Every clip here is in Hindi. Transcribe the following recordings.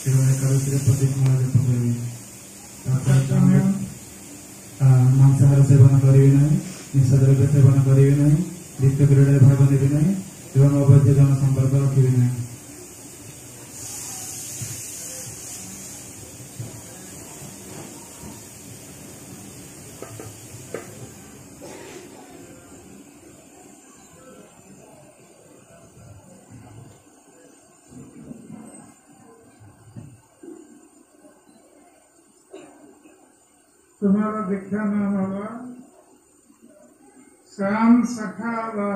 एवं एकादशी प्रतिज्ञा जप करेंगे। मांसाहार सेवन करेंगे नहीं, निशाद्रव्य सेवन करेंगे नहीं, नित्य क्रीड़ा भाग नेबे नहीं एवं अवैध जन संपर्क रखिबे नहीं। तुम्हारा दीक्षा नाम होगा श्याम सखावा।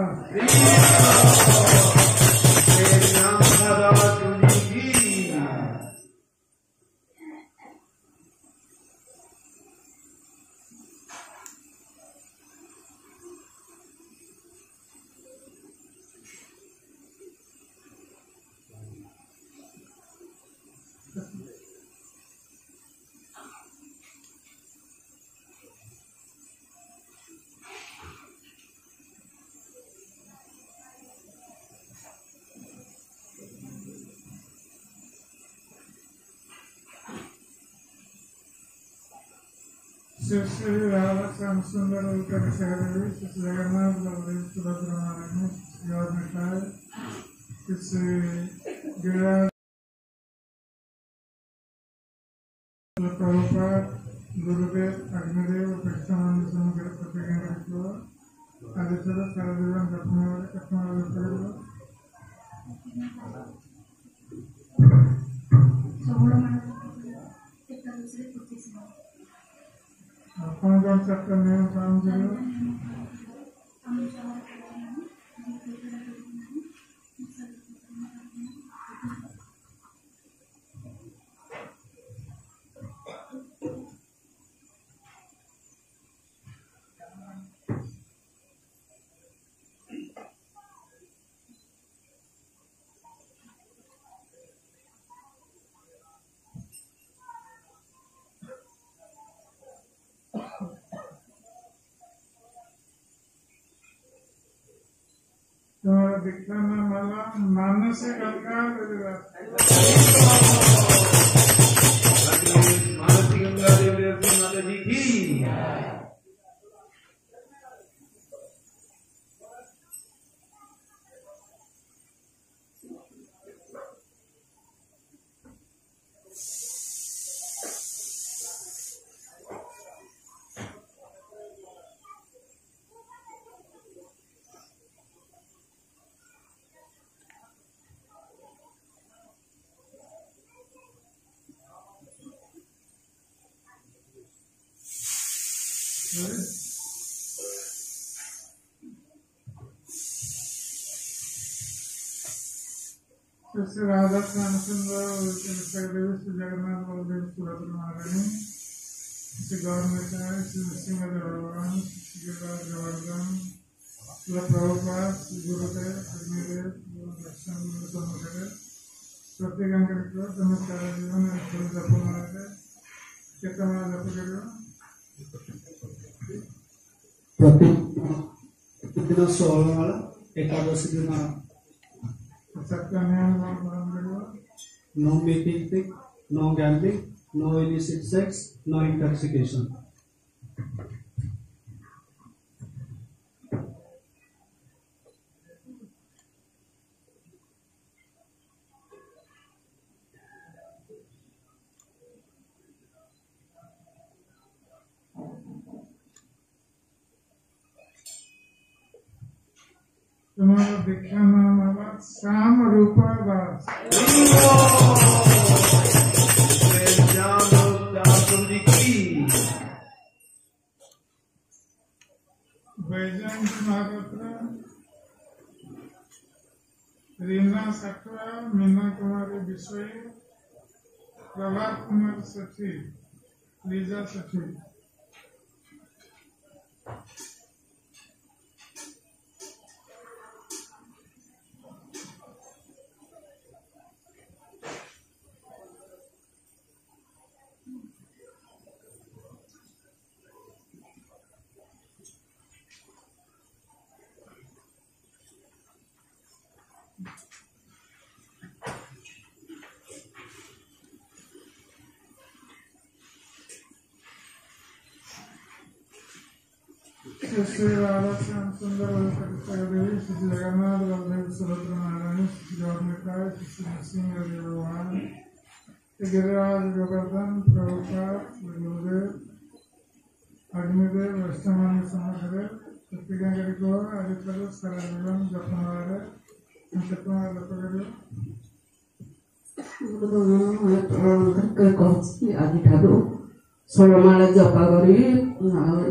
श्री राधा श्याम सुंदर उत्तर शहर जगन्नाथ बलदेव सुभद्रा महाराज गौर श्री गिरिराज प्रभुपाद गुरुदेव अग्निदेव कृष्णानंद समग्र प्रतिज्ञा आदित्य सारा जीवन कौन सबका नियम काम करो। तुम्हारा दीक्षा नाम वाला मानसिक अलकार मानसिक गंगा देवी माता जी की। श्री राधा श्याम सुंदर जगन्नाथ बलदेव सुभद्रा महारानी श्री गौर श्री सिंह भगवान श्री गिरिराज गोवर्धन श्री प्रभुपाद श्री गुरुदेव अग्निदेव दर्शन समग्र प्रतिज्ञा तुम सारा जीवन जप मारे केतना जप करो। प्रतिदिन 16 वाला एकादशी दिन सबका नियम पालन करो। No meeting, no gambling, no illicit sex, no intoxication. तुम्हारा दीक्षा नाम वाला श्याम रूपा दास। वैजयंत महापात्र रीना सखरा मीना कुमारी बिश्वई प्रभात कुमार सखी लीजा सखी। श्री श्री राधा श्याम सुंदर देवी श्री जगन्नाथ बलदेव सुभद्रा नारायण श्री गौरमिका श्री नरसिंह भगवान श्री गिरिराज गोवर्धन प्रभुपाद गुरुदेव अग्निदेव वैष्णवानी समग्र प्रतिज्ञागरिको आदित्य सारा जीवन जपमारे जपमारे जपगरियो आजिठारू 16 माला जप करी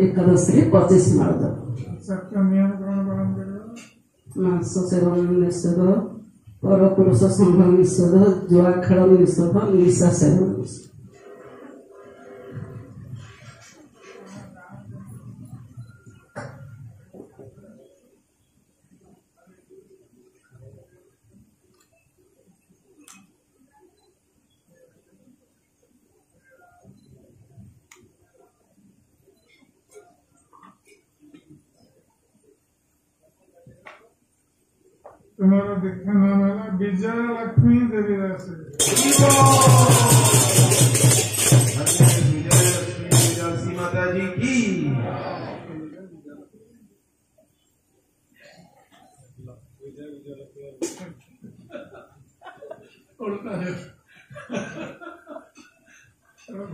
एकादशी 25 माला जप सत्य नियम पालन करियो मांस सेवन निषेध पर पुरुष संघ निषेध जुआ खेल निषेध निशा सेवन निषेध तुम्हारा दीक्षा नाम है विजय लक्ष्मी देवी दास विजय लक्ष्मी दासी माता जी की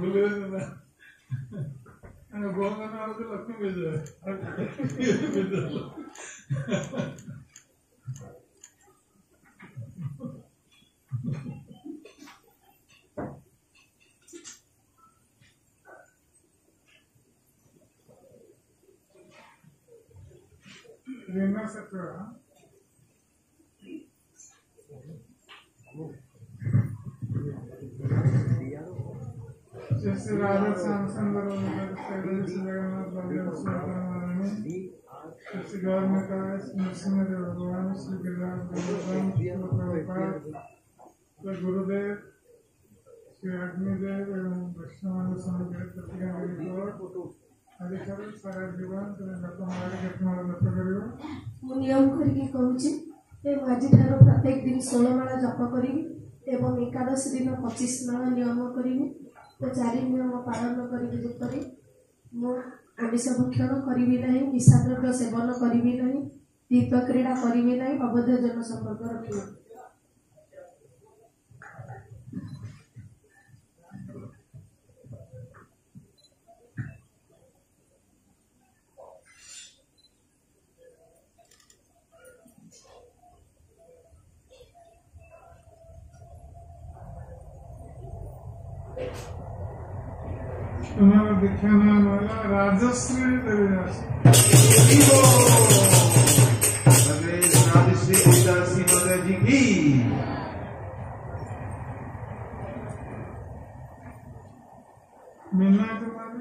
भूले गोंगना लक्ष्मी विजय Rena Sakura. Shri Radha Samsundar Shri Jagannath Baladev Subhadra Narayani Shri Gaurmika Nrsimha Bhagwan Shri Giriraj Govardhan Shri Prabhupada Shri Gurudev Shri Agnidev एवं वैष्णवानी समग्र प्रतिज्ञागरिको आदित्य सारा जीवन जपमारे जपमारे जपगरियो नियम करके कहूँ आज प्रत्येक दिन 16 माला जप करी एवं एकादशी दिन 25 माला नियम करी तो 4 नियम पालन करी आमिष भक्षण करी ना निशाद्रव्य सेवन करी ना दीप क्रीड़ा करी ना अवैध जन संपर्क रखी तुम्हारा दीक्षा नाम है राजश्री देवी दास राजश्री दासी माता जी की मीना तुम्हारे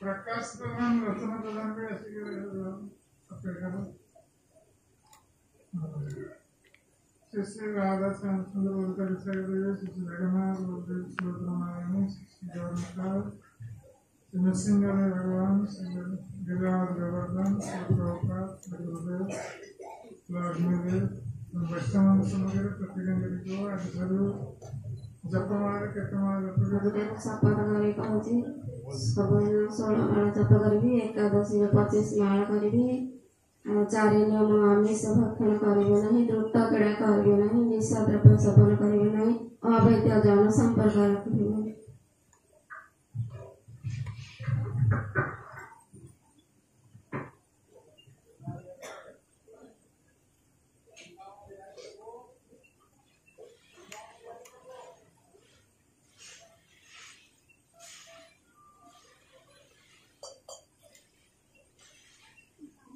प्रकाश प्रधान रचना प्रधान भी ऐसी अपेक्षा श्री राधा श्याम सुंदर बोलकर श्री जगन्नाथ बलदेव सुभद्रा नारायण श्री गौरमिका श्री नरसिंह भगवान श्री गिरिराज गोवर्धन श्री प्रभुपाद श्री गुरुदेव श्री अग्निदेव वैष्णवानी समग्र प्रतिज्ञागरिको आदित्य जपमारे केतमारे जपगरियो सपन कहूँ सब 16 माला जप करी एकादशी 25 माला करी 4 नियम आमिष भक्षण करिबे नहीं द्रुत क्रीड़ा करिबे नहीं निशा द्रव्य सेवन करिबे नहीं अवैध जन संपर्क रखिबे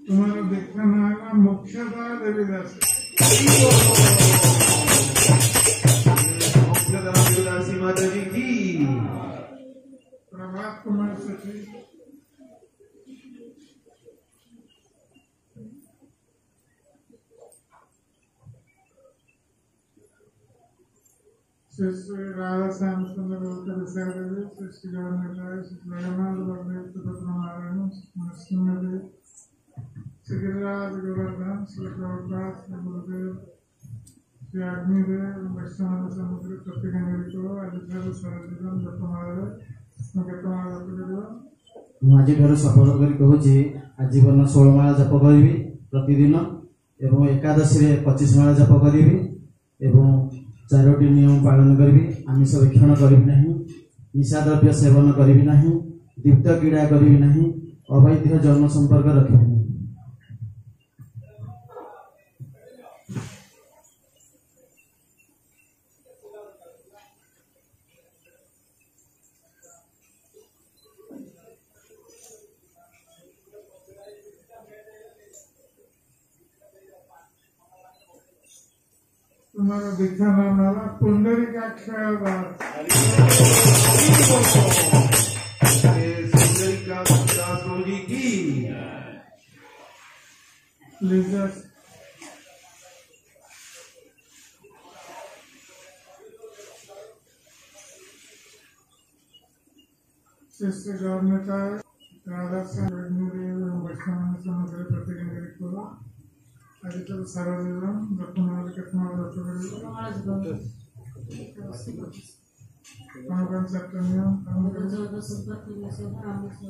तुम्हारा दीक्षा नाम है मुख्यता देवी दास दासी माता जी की प्रभात कुमार सची श्री राधा श्याम सुंदर श्री गौरमिका श्री जगन्नाथ बलदेव सुभद्रा नारायण नरसिंह श्री गिरिराज गोवर्धन श्री प्रभुपाद श्री गुरुदेव श्री अग्निदेव वैष्णव समुद्र प्रतिगंग को आदित्य सरजीवन जपमाला केतमाला जप ମୁଁ ଆଜିଠାରୁ ଶପଥ କରି କହୁଛି ଆଜୀବନ 16 ମାଳ ଜପ କରିବି ପ୍ରତିଦିନ ଏବଂ ଏକାଦଶୀରେ 25 ମାଳ ଜପ କରିବି ଏବଂ 4ଟି ନିୟମ ପାଳନ କରିବି। ଆମିଷ ଭକ୍ଷଣ କରିବି ନାହିଁ, ନିଶା ଦ୍ରବ୍ୟ ସେବନ କରିବି ନାହିଁ, ଦୀପ୍ତ କ୍ରୀଡ଼ା କରିବି ନାହିଁ, ଅବୈଧ ଯୌନ ସମ୍ପର୍କ ରଖିବି ନାହିଁ। तुम्हारा दीक्षा नाम वाला पुंडरीकाक्षर सुंदरिकादास गुरु जी की लीजिए शिष्य गवर्नमेंट का राधा से वैष्णव समुद्र प्रतिगंग को आदित्य सरजीवन जपमाला केतमाला जप कौन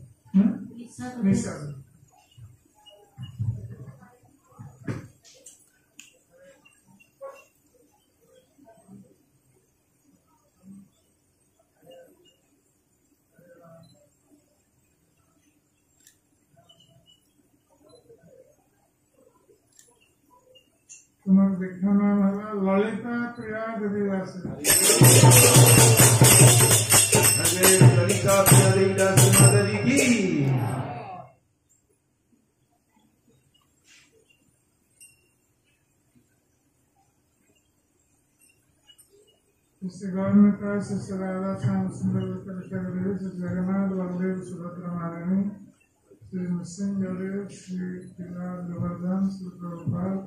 सप्तमी निशा तुम्हारा देखना नाम है ललिता प्रिया देवी दास ललिता प्रिया देवी दास माता जी की इससे गवर्नमेंट का शिष्य राधा श्याम सुंदर देवी श्री जगन्नाथ बलदेव सुभद्रा महारानी श्री नृसिंह देव श्री गिरिराज गोवर्धन श्री प्रभुपाद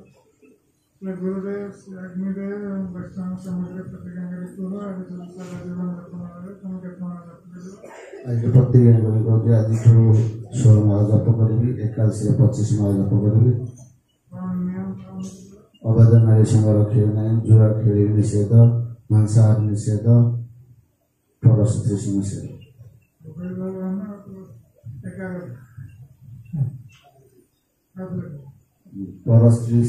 श्री गुरुदेव श्री अग्निदेव एवं वैष्णव समुद्र प्रतिगंग को आदित्य सरजीवन जपमाला केतमाला आज प्रतिदिन करी आजिठू 16 माळ जप करी एकादशी 25 माळ जप करी अवैध नारी संग रखे नहीं, जुआ खेली निषेध, मांसाहार निषेध, परस्त्री निषेध, परस्त्री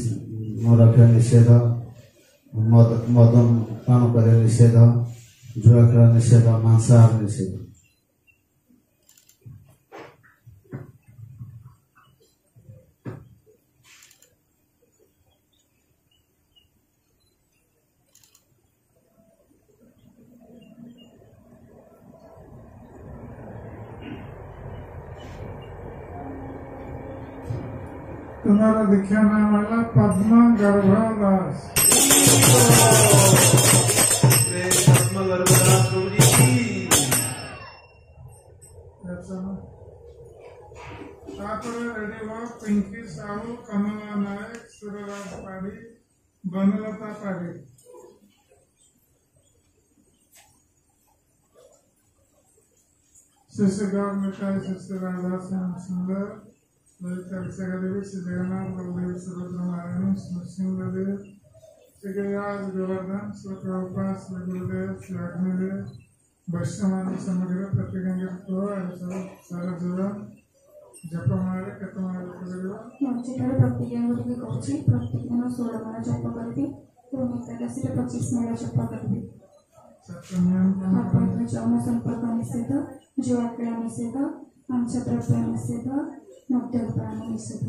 न रखे निषेध, मदन पान करे निषेध, जुआ खेला निषेध, मांसाहार निषेध। तुम्हारा दीक्षा नाम वाला पद्मा गर्भदास पद्मा गर्भदास गुरु जी की रेडी हुआ पिंकी साहू कमला नायक सूर्यराज पाड़ी बनलता पाड़ी शिष्य गवर्नमेंट का शिष्य राधा श्याम सुंदर ललिता देवी श्री जगन्नाथ बलदेव सुभद्रा महारानी नृसिंह देव श्री गिरिराज गोवर्धन श्री प्रभुपाद श्री गुरुदेव श्री अग्निदेव वैष्णव समुद्र प्रतिगंग को सारा जीवन जपमाला केतमाला प्रतिदिन प्रतिदिन 16 माला जप करी एवं एकादशी 25 माला जप करी अवैध यौन संपर्क निषेध, जुआ खेला निषेध, मांस द्रव्य निषेध, मद्यपान निषेध।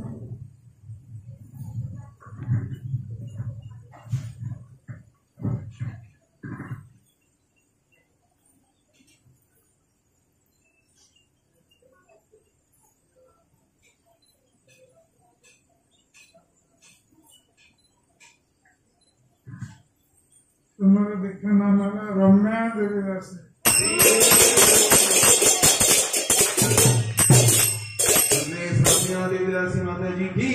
तुम्हारा दीक्षा नाम है रम्या देवी दास रम्या देवी दास माता जी की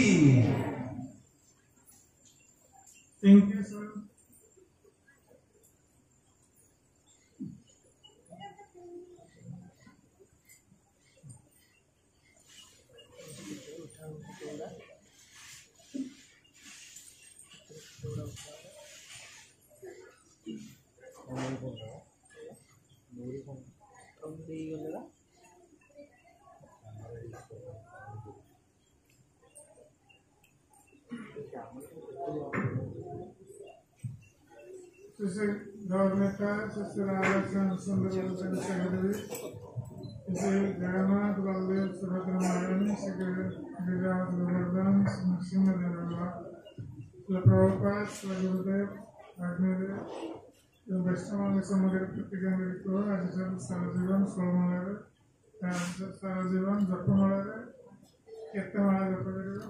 Pinky sir Sister Gaurmita, Sister Radha Sundar Secretary, Sister Jagannath Baldev Subhadra Narayani, Secretary Giriraj Govardhan, Singha Devava, Srila Prabhupada, Srila Gurudev, Agnidev, Vaishnava Samagara Pratigangariko, Ajahn Sarajivan, Solmalare, Sarajivan, Japamalare, Kettamala Japagariva.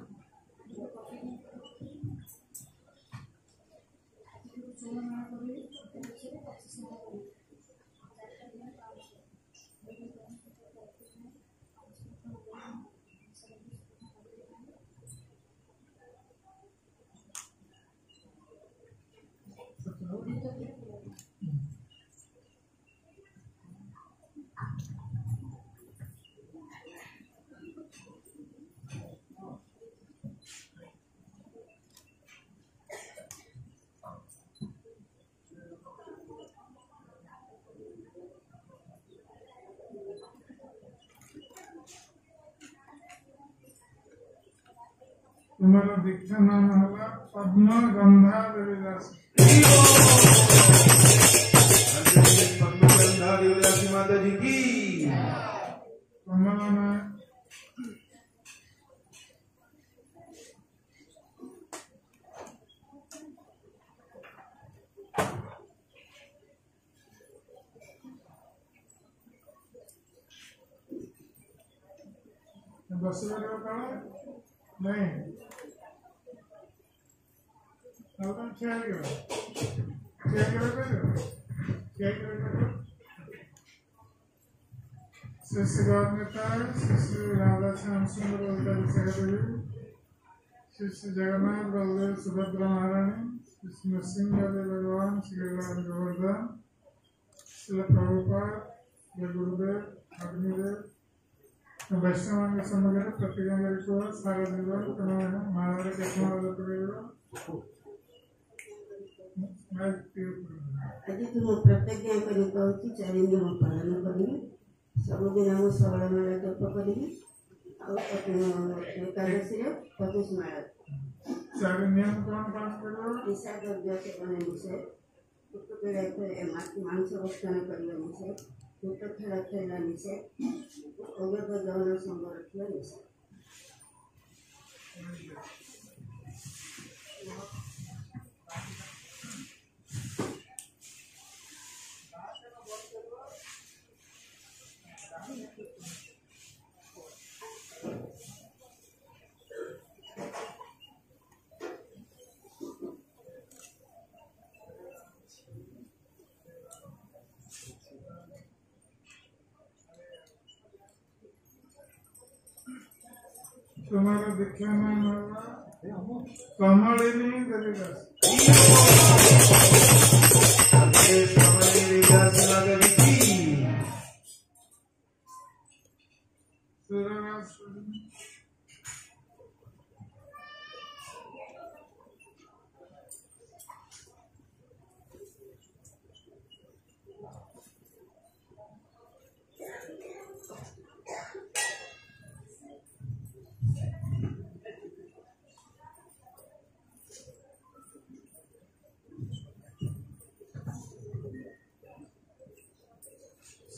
तुम्हारा दीक्षा नाम होगा पद्मा गंधा देवीदास। पद्मा गंधा देवीदासी माता जी की। कमला में बस नहीं क्या शिष्य गौरता शिष्य राधा श्याम सुंदर सेक्रेटरी शिष्य जगन्नाथ बलदेव सुभद्रा महारानी शिष्य नरसिंह भगवान श्री गिरिराज गोवर्धन श्री प्रभुपाद गुरुदेव अग्निदेव वैष्णव समग्र प्रतिगंगरिको सारा जीवन महाराज आज तुम प्रतिज्ञा करी कहूँ चारि नियम पालन करी सबुदिन मुझे 16 माला जप करी एकादशी 25 माला चारि नियम कौन पालन करो निशा द्रव्य सेवन निषेध मांस भक्षण करने निषेध भूत खेल खेलना निषेध अवैध यौन संग रखा निषेध तुम्हारा दीक्षा नाम होगा कमलिनी देवीदास। कमलिनी देवीदास माता जी की।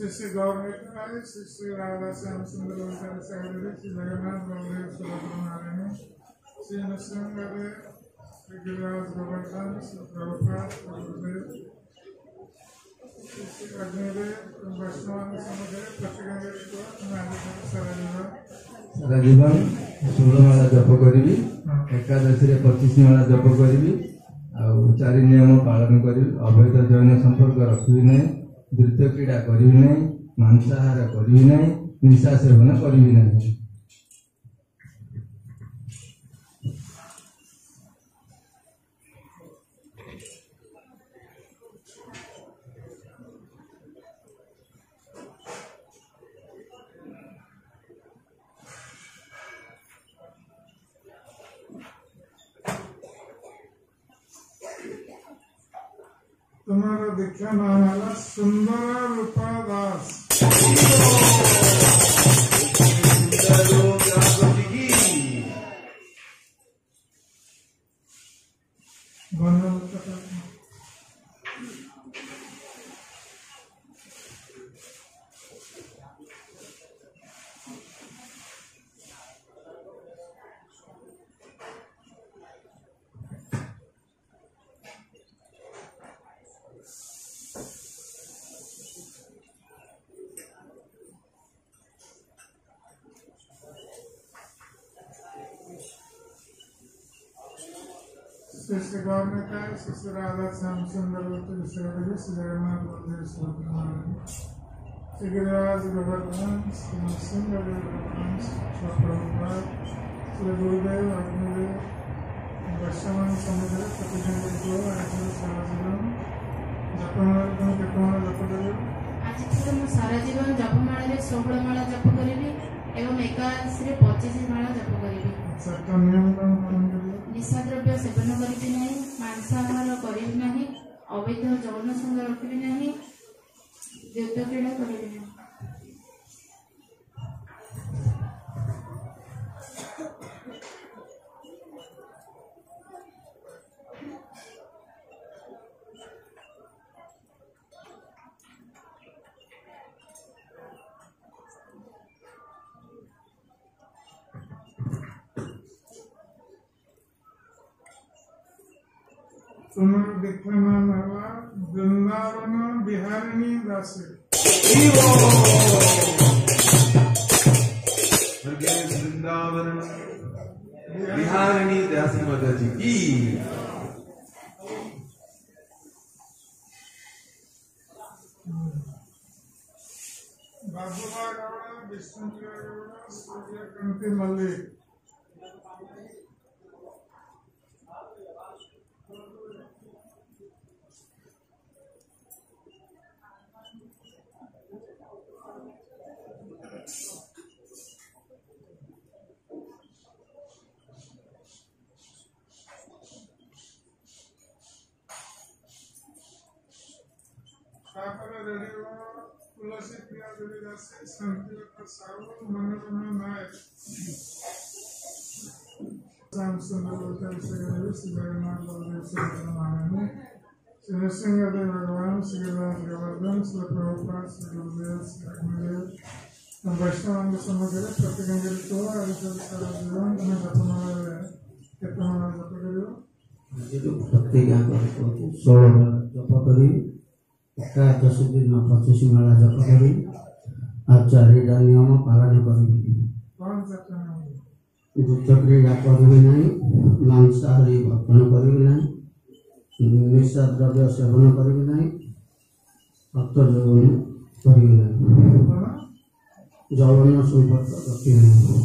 शिष्य गौरता शिष्य राधा श्याम सुंदर सेक्रेटरी श्री जगन्नाथ बलदेव सुभद्रा महारानी श्री नरसिंह श्री गिरिराज गोवर्धन श्री प्रभुपाद गुरुदेव श्री अग्निदेव वैष्णव समग्र प्रतिगंगरिको सारा जीवन 16 माला जप करी एकादशी 25 माला जप करी चारि नियम पालन करी अवैध जैन संपर्क रखी नहीं द्वितीय क्रीड़ा करी नहीं मांसाहार करी नहीं निशा सेवन करी नहीं। तुम्हारा दीक्षा नाम है सुंदर रूपा दास। श्री गौरव का श्री राधा श्याम सुंदर श्री जगन्नाथ बलदेव श्री गिरिराज गोवर्धन श्री सिंह श्री गुरुदेव अग्निदेव वैष्णव समुद्र प्रतिनिधि सारा जीवन जपमाला 16 माला जप करी एवं एकादशी 25 माला जप करी निशा द्रव्य सेवन करी नहीं, मांसाहार करी नहीं, अवैध यौन संग रखी नहीं, युद्ध क्रीड़ा करी नहीं। तुम्हारा दीक्षा नाम है वृंदावन बिहारिणी दास। वृंदावन बिहारिणी दासी माता जी की। बाबूबा गौड़ा, विष्णुप्रिया गौड़ा, सूर्यकांति मल्लिक। तुलसी प्रिया देवी दासी, शांति साहू, मनोरमा नायक। श्याम सुंदर श्री जगन्नाथ बलदेव श्री नृसिंह देव भगवान श्री गिरिराज गोवर्धन श्री प्रभुपाद श्री गुरुदेव श्री अग्निदेव वैष्णव समग्र प्रतिगंजल को सारा जीवन तुम्हें जपमाला केतमाला जप करियो। प्रत्येक 16 जप करी एकादशी दिन 25 माला जप करी और 4टा नियम पालन करी। गुप्त क्रीड़ा करी नहीं, मांसाहारी भक्षण करी नहीं, निशा द्रव्य सेवन करी नहीं, भक्त जौन करी नहीं, जौन संपर्क रखी नहीं।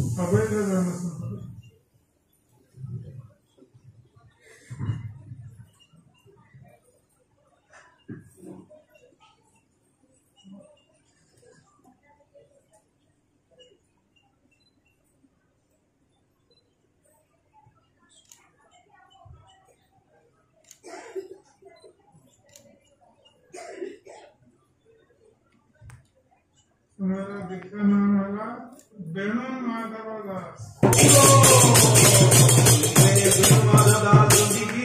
तुम्हारा दीक्षा नाम है वेणु माधव दास। वेणु माधव दास जी की।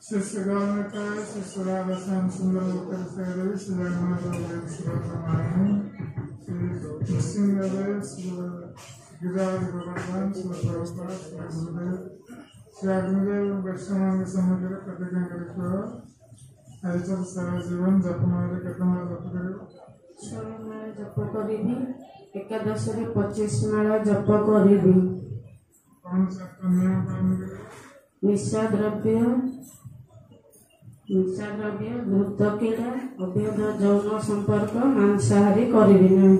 श्री गौरव का श्री राधा श्याम सुंदर श्री जगन्नाथ बलदेव श्री सिंह श्री गिरिराज गोवर्धन श्री प्रभुपाद श्री गुरुदेव श्री अग्निदेव वैष्णव समग्र प्रतिगंजल को सारा जीवन जपमाला केतमाला जप करियो। 16 माला जप करी, एकादशी 25 माला जप करी। कौन सा नियम पालन करियो? निशा द्रव्य, धूत क्रीड़ा, अवैध यौन संपर्क, मांसाहारी करी नहीं।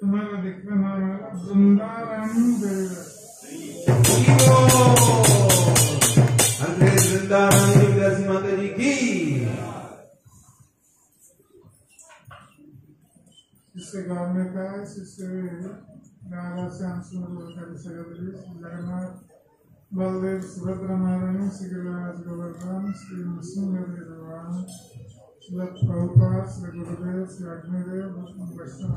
तुम्हारा दिखने नाम है वृंदारानी देवीदास। वृंदारानी देवीदासी माता जी की। इससे गाँव में का है, इससे राधा श्याम सुंदर जगन्नाथ बलदेव सुभद्रा महारानी श्री गिरिराज गोवर्धन श्री नृसिंहदेव भगवान श्री प्रभुपाद श्री गुरुदेव श्री अग्निदेव वैष्णव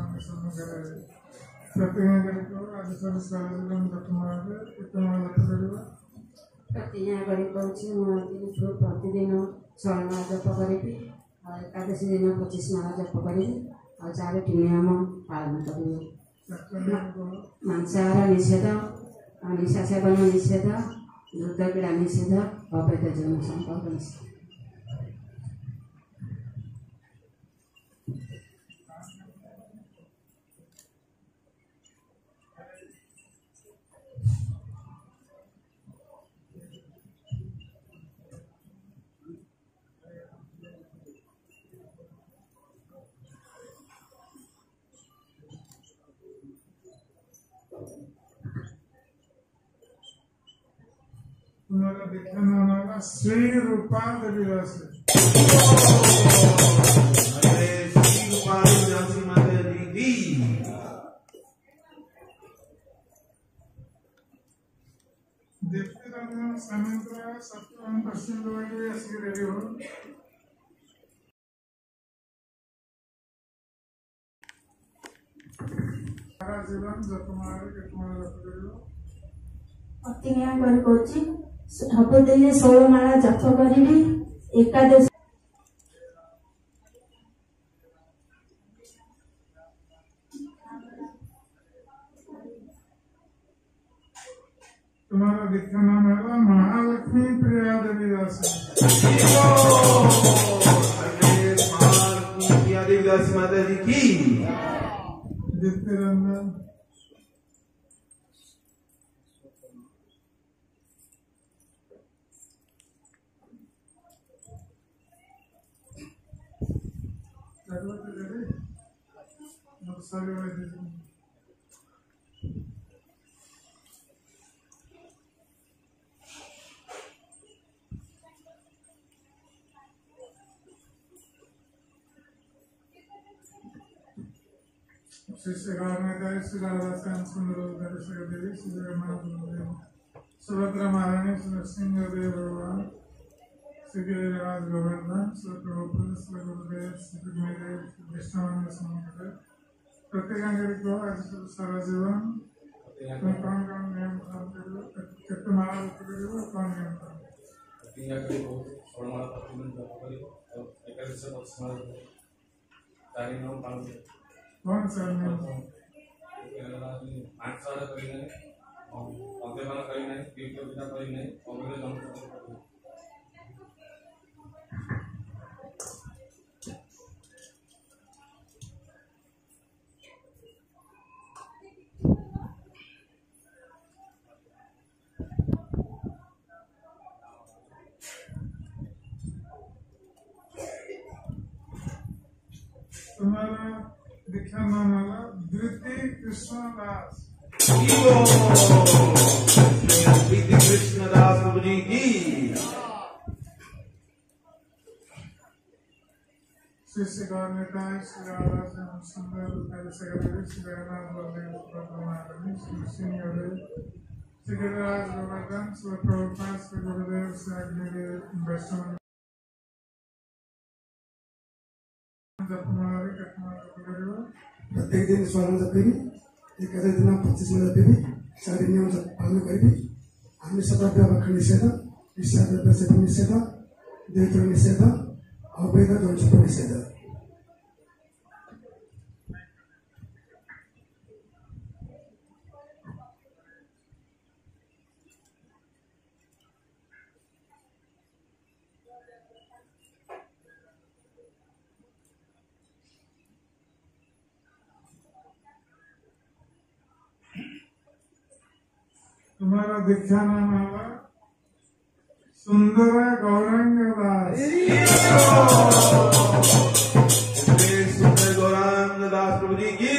प्रतिज्ञा को आज सब सारा दत्तमार्ग उत्तम प्रतिज्ञा करी कहूँ मुझे प्रतिदिन 16 माला जप करी एकादशी दिन 25 माला जप करी और 4टी नियम पालन करी। मांसाहार निषेध, निशा सेवन निषेध, द्रुत क्रीड़ा निषेध, अवैध यौन संपर्क निषेध। तुम्हारा दिखने वाला श्री रूपा देवीदास। श्री रूपा देवीदासी माता जी की। देखते रहना समुद्र सप्तम पश्चिम लोग ऐसे रेडी हो। सारा जीवन जो तुम्हारे के तुम्हारे जप करो। प्रतिज्ञा कर कहूँ सबुदिन 16 माला जप करी एकादशी तुम्हारा दिखना नाम है महालक्ष्मी प्रिया देवीदास। महालक्ष्मी प्रिया देवीदासी माता जी की। देखते रहना शिष्य में श्री राधा श्याम सुंदर देवी श्री जगन्नाथ सुभद्रा महारानी श्री नृसिंहदेव भगवान श्री गिरिराज गोवर्धन श्री प्रभुपाद श्री गुरुदेव श्री अग्निदेव वैष्णव प्रतिज्ञा करी को आज सारा जीवन तुम कौन कौन नियम पालन करो कितने माला जप करो कौन नियम पालन प्रतिज्ञा करी को 16 माला प्रतिदिन जप करी और एकादशी 25 माला 4 नियम पालन करी। कौन सा नियम मांसाहार करी नहीं, मद्यपान करी नहीं, द्वितीय क्रीड़ा करी नहीं, अवैध यौन संपर्क करी। तुम्हारा दिखना नाम है द्वितीय कृष्णदास। द्वितीय कृष्णदास प्रभु जी की। शिष्य गौर नेता श्री राधा श्याम सुंदर श्री जगन्नाथ बलदेव सुभद्रा महारानी श्री नृसिंहदेव श्री गिरिराज गोवर्धन श्री प्रभुपाद श्री गुरुदेव श्री अग्निदेव वैष्णव प्रत्येक दिन 16 जप करी एकादशी दिन 25 माला जपेबी 4 नियम पालन करी आमिष द्रव्य भक्षण निषेध निशा द्रव्य सेवन निषेध द्वैत निषेध अवैध यौन संपर्क निषेध। तुम्हारा दीक्षा नाम है सुंदर गौरांग दास। सुंदर गौरांग दास प्रभु जी की।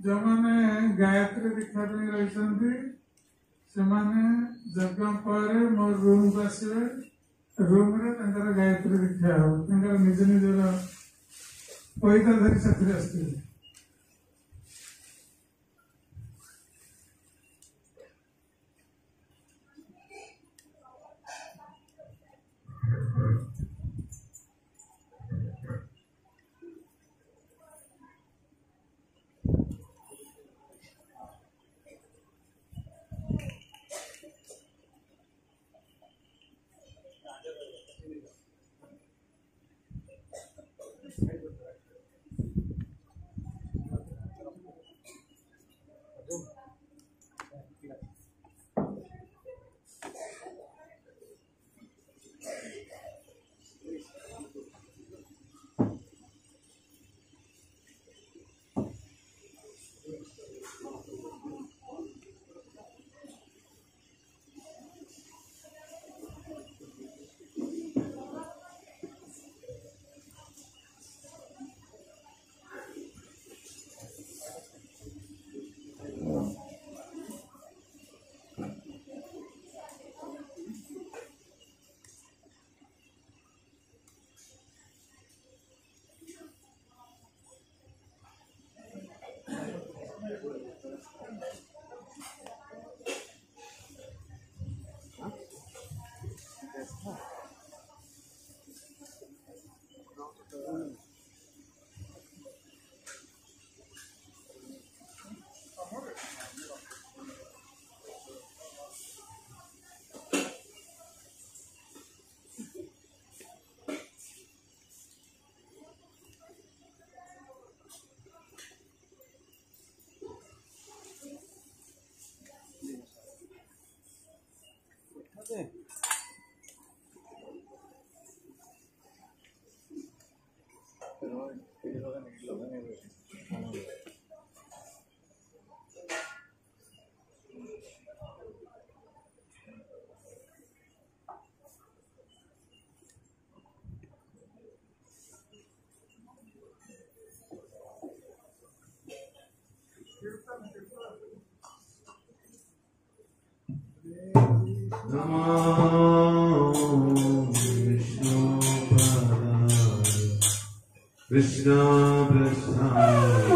जो मैंने गायत्री दीक्षा रही यज्ञ पर मोर रूम को आसवे रूम रे गायत्री दीक्षा हो निज निजर पैसा धरी साथी आसते Krishna Prasad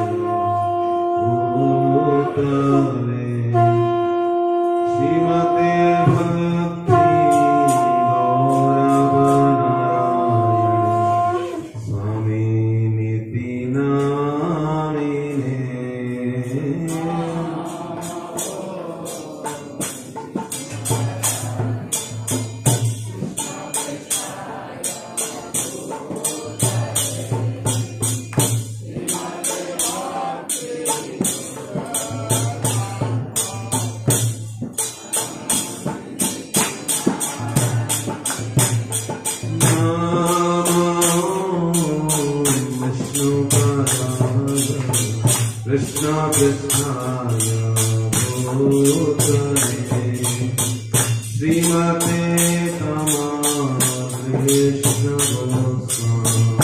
Bhutale Srimate Bhakti Gauravanarayana Swami Niti Namine Krishna Krishnaya Bhutale Srimate Tamara Krishna Goswami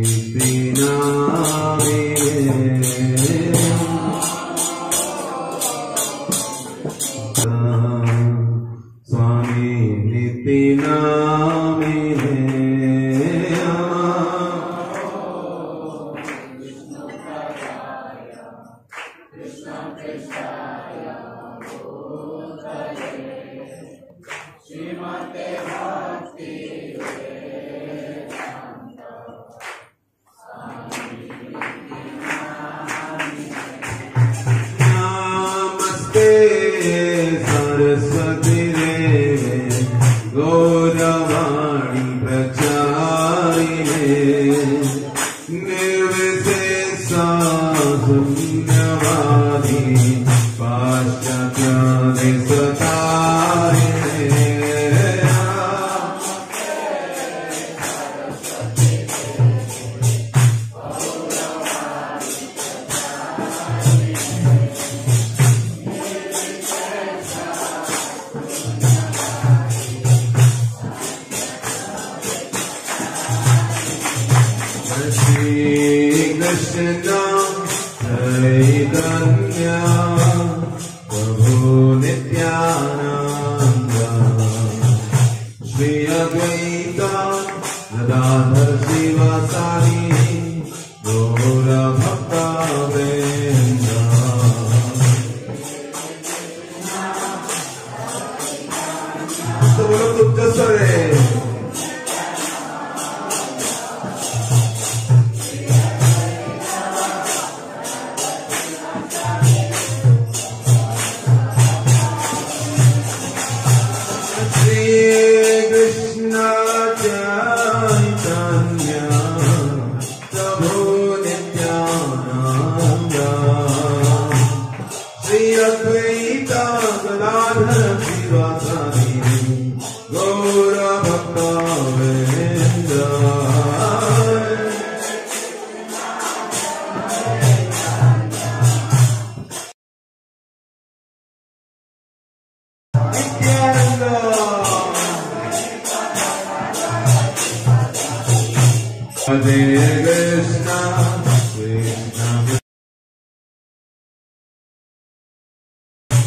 Niti Namine Swami Niti Namine Saraswati Deve Gauravani Pracharine Nirvisesa Sunyavadi Paschatya Desatarine Krishna चैतन्य प्रभु नित्यानंद श्री अद्वैत गदाधर शिवासादि गौर भक्तवृंद तो बोलो तुम जसरे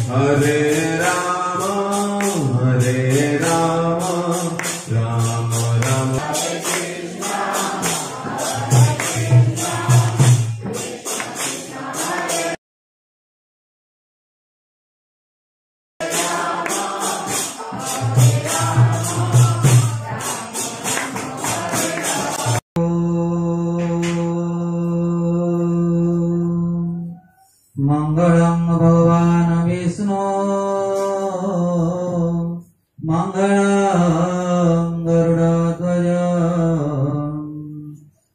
Hare Rama, Rama Rama. मंगलम भगवान विष्णु मंगलम गरुड़ध्वज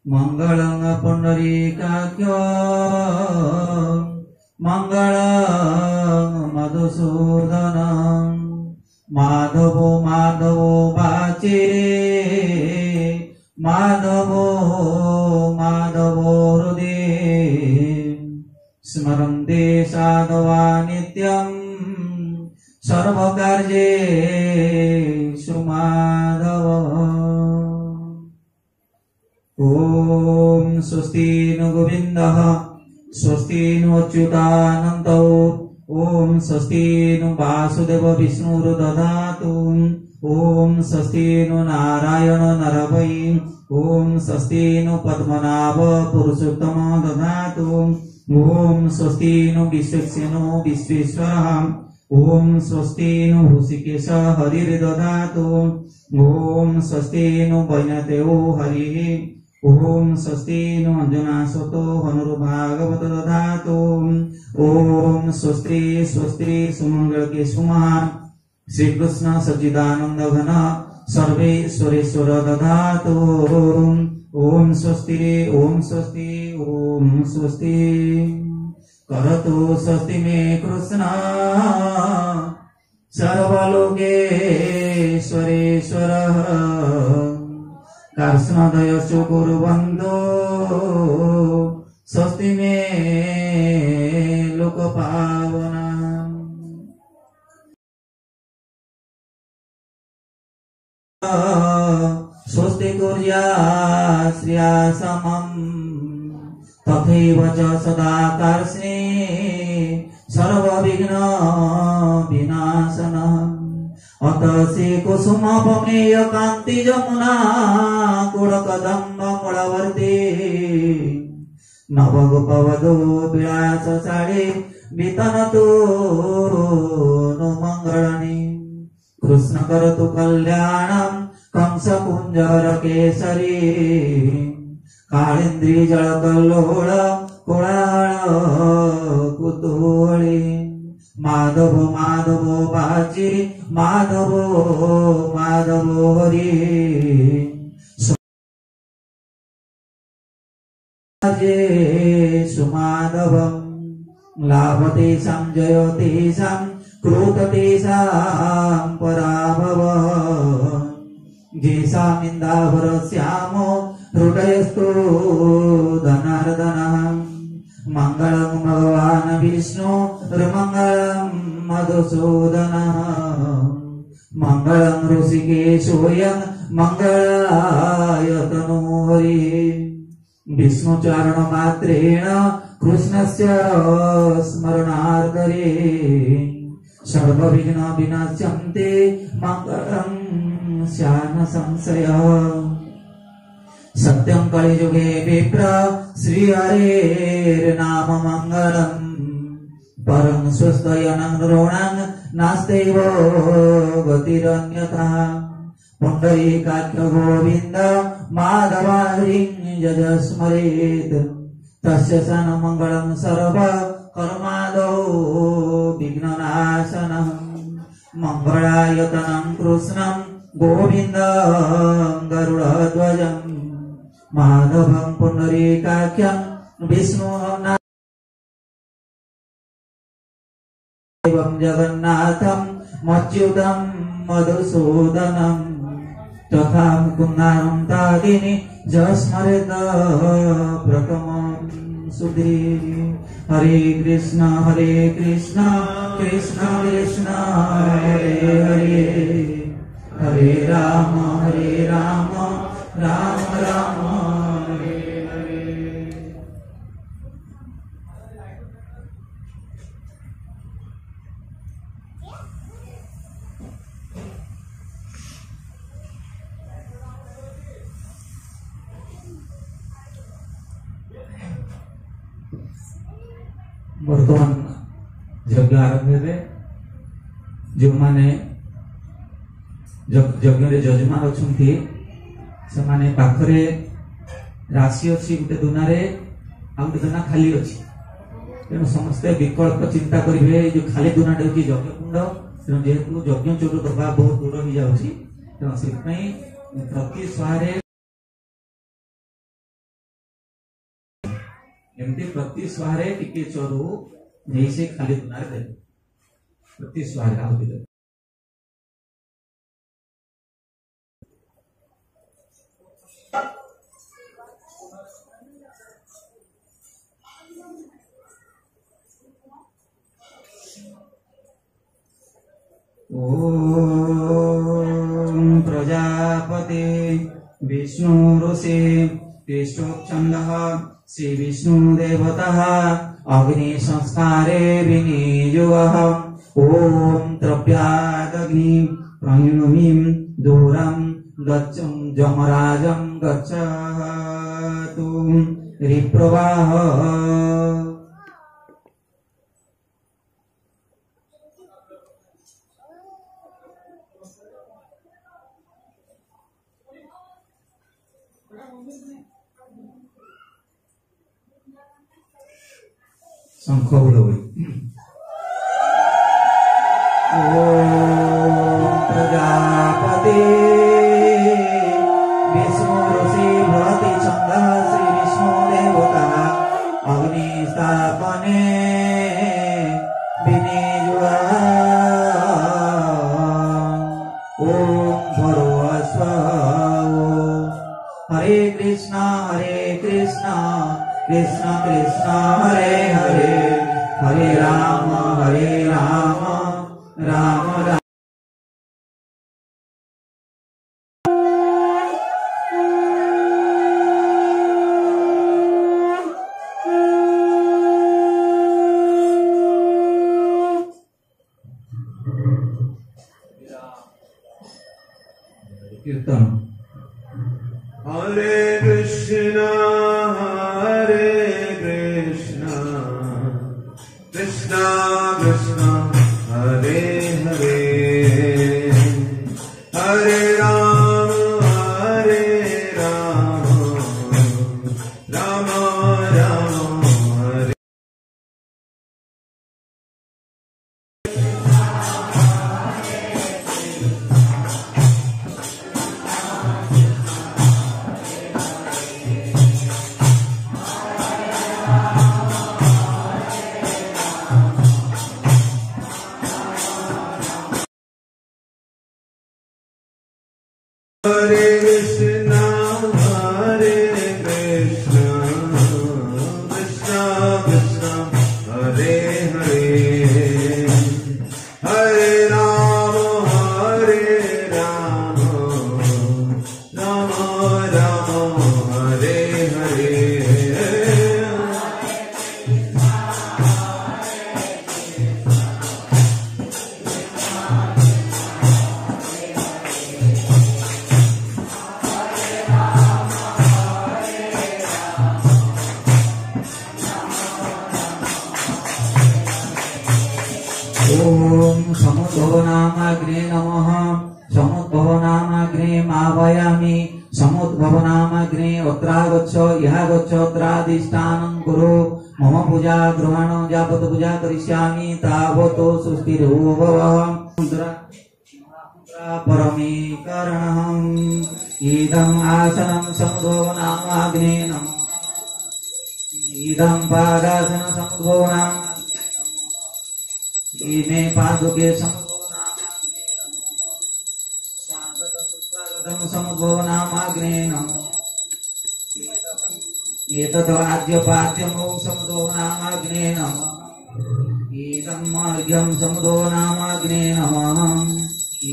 मंगलम पुंडरीकाक्ष मंगलम मधुसूदन माधवो माधवो वाचे माधवो माधवो हृदय स्मरन्ते साधवा नित्यम् सर्वकार्येषु माधव ॐ स्वस्ति नु गोविन्दः स्वस्ति नु अच्युतानन्दो ॐ स्वस्ति नु वासुदेव विष्णुर्दधातु ॐ स्वस्ति नु नारायण नरवै ॐ स्वस्ति नु पद्मनाभ पुरुषोत्तम दधातु ओम स्वस्ति नु विश्वेक्षेनो विश्वेश्वरः ओम स्वस्ति नु हृषिकेश हरिर्दधातु ओम स्वस्ति नु वैनतेयो हरिः ओम स्वस्ति नु अंजनासतो हनुर्भागवत दधातु ओम स्वस्ति स्वस्ति सुमंगल के सुमहान श्री कृष्ण सच्चिदानंद घन सर्वेश्वरेश्वर दधातु ओम स्वस्ति ओम स्वस्ति ओम स्वस्ति करतु स्वस्ति में कृष्ण सर्वलोकेश्वरेश्वरः कर्ष्णदयश्च कुर्वन्तो स्वस्ति में लोकपावना स्वस्ति कुर्या श्रिया समम् तथैव च सदा कर्ष्णे सर्वविघ्न विनाशनम् अत श्री कुसुमपमेय कान्ति जमुना कुडकदम्ब मूलवर्ती नवगोपवधू विलास साडे वितनतु नु मंगळनि कृष्ण करतु कल्याणम् कंस कुंजर केसरी काळिंद्री जळकल्लोळ कोळाळ कुतूहळी माधव माधव बाजी माधव माधव हरी सुमाधवम् लाभतेषां जयतेषां क्रोधतेषां पराभव येषामिन्दाभरस्यामो हृदयस्थो धनार्दनः मंगलम भगवान विष्णु मंगलम मधुसूदनः मंगलम ऋषिकेशोऽयं मंगलाय तनूहरिः विष्णुचरण मात्रेण कृष्णस्य स्मरणार्थे सर्वविघ्न विनाश्यन्ते मंगलं स्यान्न संशय सत्यं कलियुगे विप्र श्रीहरेर्नाम मंगलम् परं स्वस्तयनं नृणां नास्त्यैव गतिरन्यथा पुण्डरीकाख्य गोविन्द माधव हरिं यज स्मरेत् तस्य सन्मङ्गलं सर्व कर्मादौ विघ्ननाशनः मङ्गलायतनं कृष्णं गोविन्दं गरुडध्वजं माधवं पुण्डरीकाख्यं विष्णुं एवं जगन्नाथं मच्युतं मधुसूदनं तथा मुकुन्दानं तादिनी जस्मरेत प्रथमं सुधीर हरे कृष्ण कृष्ण कृष्ण हरे हरे हरे राम राम राम हरे हरे बर्तमान यज्ञ आरंभ हेबे जो माने यज्ञ रे जजमान अछंती से माने पाखरे राशि अछि गुटे दुनारे आ गुटे दुना खाली अछि तेणु समस्त विकल्प चिंता करिवे जो खाली दुनाटे अछि यज्ञ कुंड तेणु जेहेतु यज्ञ चोर दबा बहुत दूर हो जाउछि तेणु से प्रति स्वारे एमती प्रति स्वारे टिके चोरू नहीं से खाली दुनार दे प्रति स्वारे आहुति दे ओम प्रजापति विष्णु ऋषि तिष्ठोच्छन्दः श्री विष्णु देवतः अग्नि संस्कारे विनियोगः ओम द्रव्यादग्नि प्रयुणुमिं दूरं गच्छं जमराजं गच्छतु रिप्रवाह शंख बुलबुल ओम प्रजापति विष्णु ऋषि भवति छन्दः श्री विष्णु देवता अग्नि स्थापने विनियोगः ओम भर्गस्व हरे कृष्ण कृष्ण कृष्ण हरे हरे हरे राम राम राम कीर्तन हरे कृष्णा कृष्णा कृष्णा हरे हरे हरे राम राम राम हरे समुद्भवनामाग्ने नमः समुद्भवनामाग्ने मावयामि समुद्भवनामाग्ने अत्रागच्छ इहागच्छ अत्राधिष्ठानं कुरु मम पूजा ग्रहण यावत् पूजा करिष्यामि तावत् सुस्थिरो परमीकरणम् इदम् आसनं समुद्भवनामाग्ने नमः इदम् पादासन समुद्भवनामाग्ने इमे पादुके समुद्भवनामाग्ने नमः एतत् आद्यपाद्यं समुद्भवनामाग्ने नमः इदम् अर्घ्यं समुद्भवनामाग्ने नमः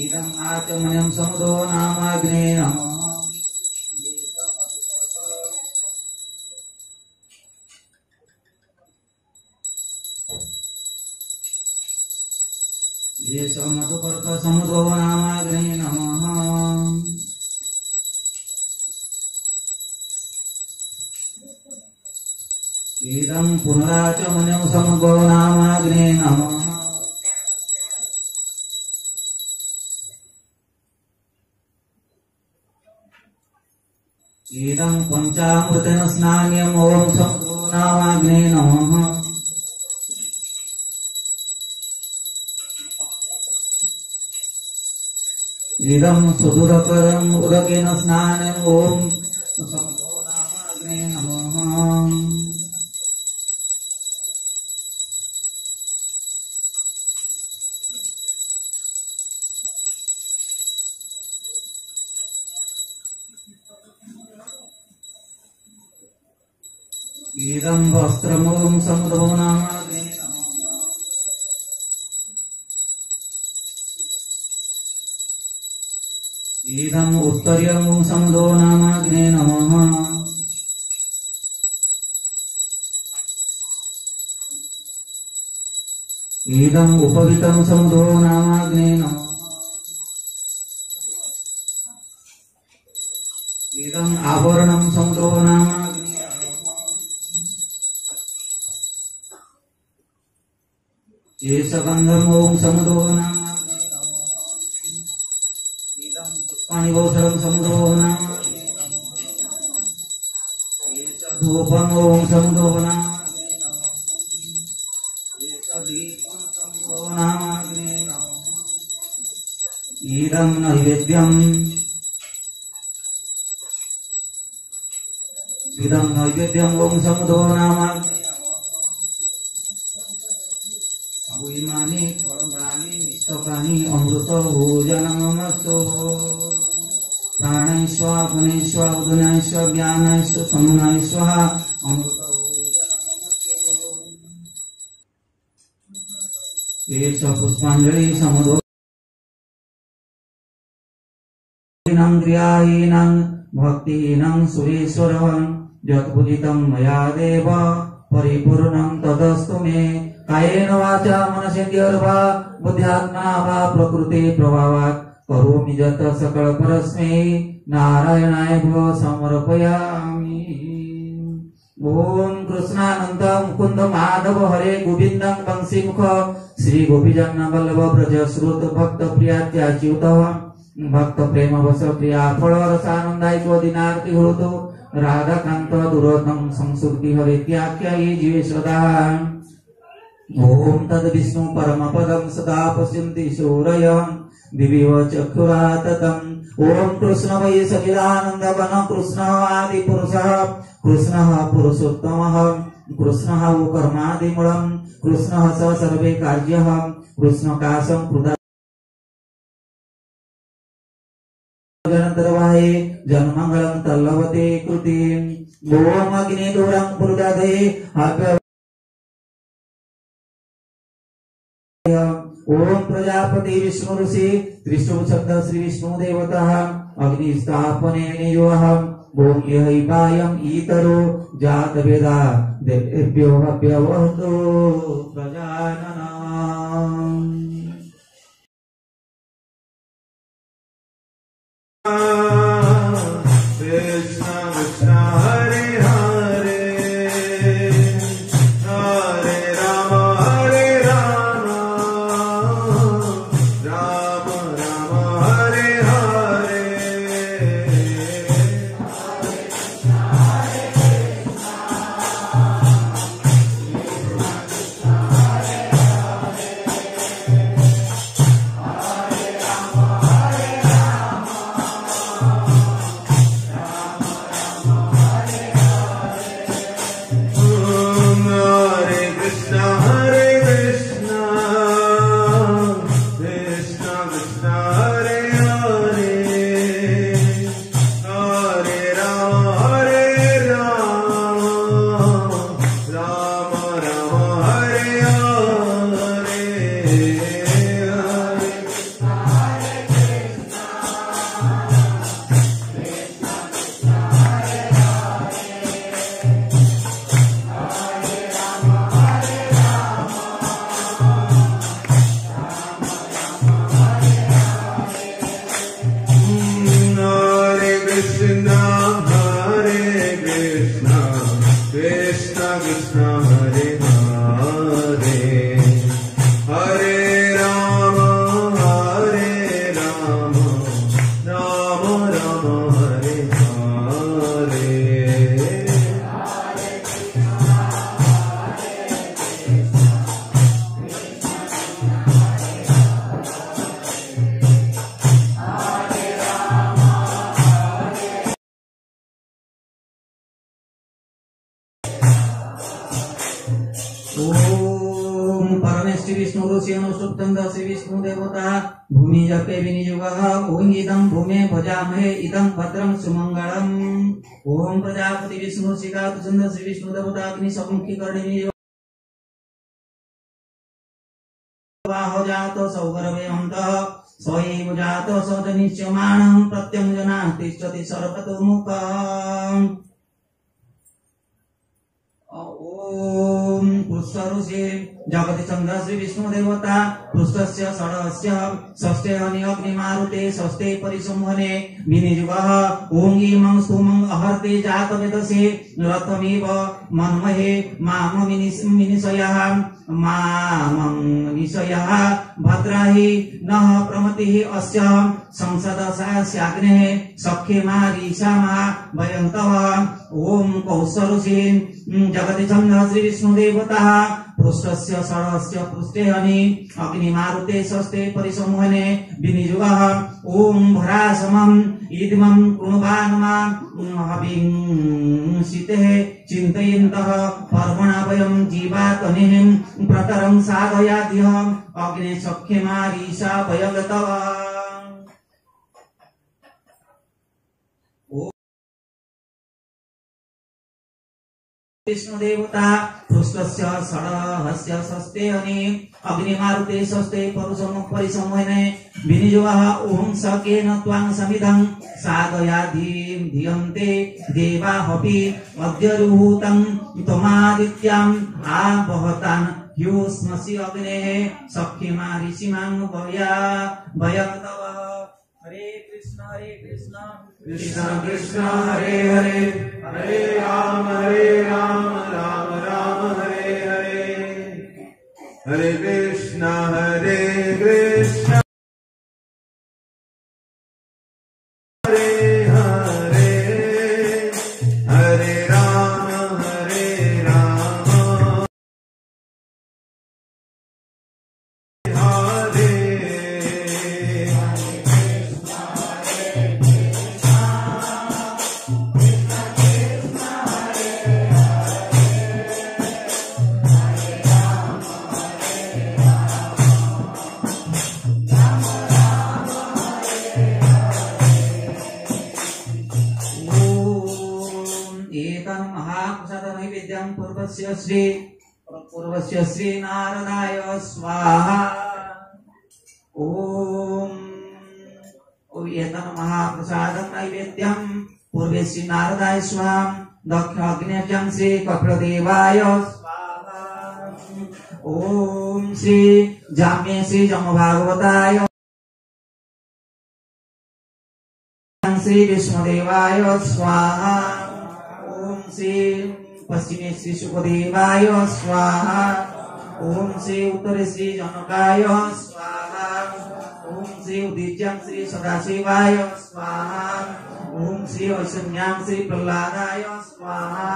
इदम् आचमनं समुद्भवनामाग्ने नमः ये समतुपर्क समुद्भवनामाग्ने नमः इदं पुनराचमनं समुद्भवनामाग्ने नमः इदं पंचामृतेन स्नान्यम् ॐ समुद्भवनामाग्ने नमः इदं सुदुरकरम् उदकेन स्नानम् ॐ समुद्भवनामाग्ने नमः इदं वस्त्रम् ॐ समुद्भवनामाग्ने नमः इदम् उत्तर्यम् ॐ समुद्भवनामाग्ने नमः इदम् उपवितम् समुद्भवनामाग्ने नमः इदम् आवरणम् समुद्भवनामाग्ने एष गन्धम् ॐ समुद्भवनामाग्ने नमः इदम् पुष्पाणि गोचरम् समुद्भवनामाग्ने नमः एष धूपम् ॐ समुद्भवनामाग्ने नमः एष दीपम् समुद्भवनामाग्ने नमः इदम् नैवेद्यम् इदम् नैवेद्यम् ॐ समुद्भवनामाग्ने इमानि फलानि निष्ठकानि अमृत भोजनमस्तु प्राणैश्व पुनैश्व उदनैश्व ज्ञानैश्व समुनैश्व अमृत भोजनमस्तु एष पुष्पाञ्जलि समुद्रं क्रियाहीनं भक्तिहीनं सुरेश्वरं यत्पूजितं मया देव परिपूर्णं तदस्तु मे कायेन वाचा मनसेन्द्रियर्वा बुद्ध्यात्मना वा प्रकृते प्रभावात् करोमि यत् सकल परस्मै नारायणाय भो समर्पयामि। ओम कृष्णानंद मुकुंद माधव हरे गोविंदं वंशीमुख श्री गोपीजन वल्लभ ब्रज श्रुत भक्त प्रियाच्युत भक्त प्रेम वश प्रिया फल रसानंदाय को दिनार्ति होतो राधा कांत दुरोतम संसुक्ति हरेत्याख्या ये जीवे सदा। ओम तद विष्णु परम पदम सदा पश्यन्ति शौर्यं दिव्यव चक्षुराततम्। ओम कृष्ण वै सचिदानंद वन कृष्ण आदि पुरुषः कृष्णः पुरुषोत्तमः कृष्णः वो कर्मादिमूलम् कृष्णः स सर्वे कार्यः कृष्ण काशं कृता जनतरवाहे जन्मंगलं तल्लवते कृतिम्। ओम अग्नि दूरं पुरुषादे ओम प्रजापति विष्णु ऋषि त्रिशूल शब्द श्री विष्णु देवता अग्नि स्थापने नियोहम्। ओम यहिवायम् ईतरो जात वेदा देव्यो व्यवहतो प्रजाननम्। कृष्ण कृष्ण हरे हरे हरे राम कृष्ण हरे हरे हरे राम राम राम हरे हरे ओम परमेश्वर विष्णु ऋषियनो सुप्तंद श्री विष्णु देवता भूमि जपे विनियोगः ओम इदं भूमे भजामहे इदं भद्रं सुमंगलम् ओम प्रजापति विष्णु शिखातु चंद्र श्री विष्णु देवता अग्नि सम्मुखी करणे विनियोग बाहो जातो सौगरवे अन्तः स्वयं जातो सौजनिष्यमाणं प्रत्यंजना तिष्ठति सर्वतोमुखम् ओम पुष्पऋषि जगति चंद्र श्री विष्णु देवता पुष्पस्य षडस्य षष्ठे हनि अग्नि मारुते षष्ठे परिसंहने विनियुगः ओम इमं स्तुमं अहर्ते जात वेदसे रथमिव मन्महे माम मिनिषयः मामं निशयः भद्राहि नः प्रमतिः अस्य संसदसास्याग्नेः सख्ये मारीषामा वयन्तः ओम कौसरुषि जगति चंद्र श्री विष्णु देवता पृष्ठस्य षडस्य पृष्ठे हनि अग्नि मारुते षष्ठे परिसंहने विनियुगः ओम भरासमम् इदमं कृणुवानमा हविंसितेः चिन्तयन्तः पर्वणा वयं जीवातनेः प्रतरं साधयाद्यः अग्ने सख्ये मारीषा वयगतः विष्णु देवता पृष्ठस्य षडहस्य षष्ठे हनि अग्नि मारुते षष्ठे परिसंहने विनियोगः ओम सकेन त्वां समिधं साधयाधिं धियन्ते देवाहपि अद्यरुहूतं त्वमादित्याम् आवहतान् ह्योष्मसि अग्नेः सख्यमा ऋषिमां वयगतः हरे कृष्ण कृष्ण कृष्ण हरे हरे हरे राम राम राम हरे हरे हरे कृष्ण हरे हरे हरे राम पूर्वस्य श्री नारदाय स्वाहा ओम एतन् महाप्रसादं नैवेद्यं पूर्वे श्री नारदाय स्वाहा दक्षिणाग्नेयं श्री कपिलदेवाय स्वाहा ओम श्री जाम्ये श्री जमभागवताय श्री विष्णुदेवाय स्वाहा ओम श्री पश्चिमे श्री सुखदेवाय स्वाहा ओम श्री उत्तरे श्री जनकाय स्वाहा ओम श्री उदीज्यं श्री सदाशिवाय स्वाहा ओम श्री ऐश्वर्यां श्री प्रह्लादाय स्वाहा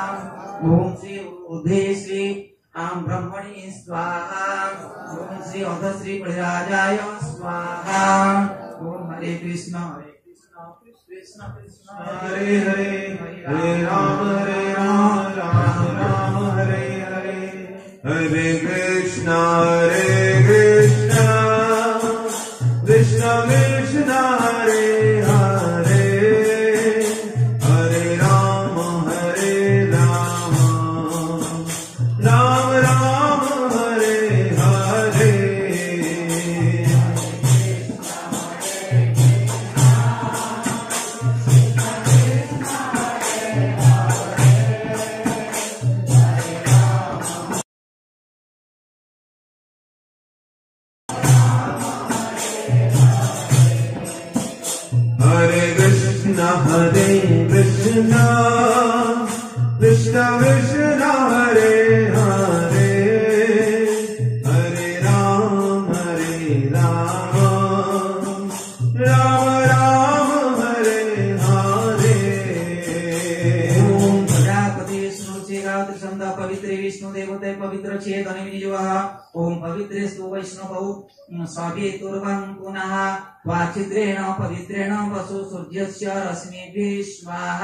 ओम श्री उदे श्री ब्रह्मणि स्वाहा ओम श्री अध श्री बलिराजाय स्वाहा ओम हरे कृष्ण कृष्ण कृष्ण हरे हरे हरे राम राम राम हरे हरे हरे कृष्ण कृष्ण कृष्ण हरे हरे हरे राम राम राम हरे हरे हरे कृष्ण कृष्ण कृष्ण हरे श्री विष्णु देवते पवित्र चेतन विनियुः ओम पवित्रेस्तु वैष्णवौ सवितुर्वं पुनः त्वाचिद्रेण पवित्रेण वसु सूर्यस्य रश्मिभिः स्वाहा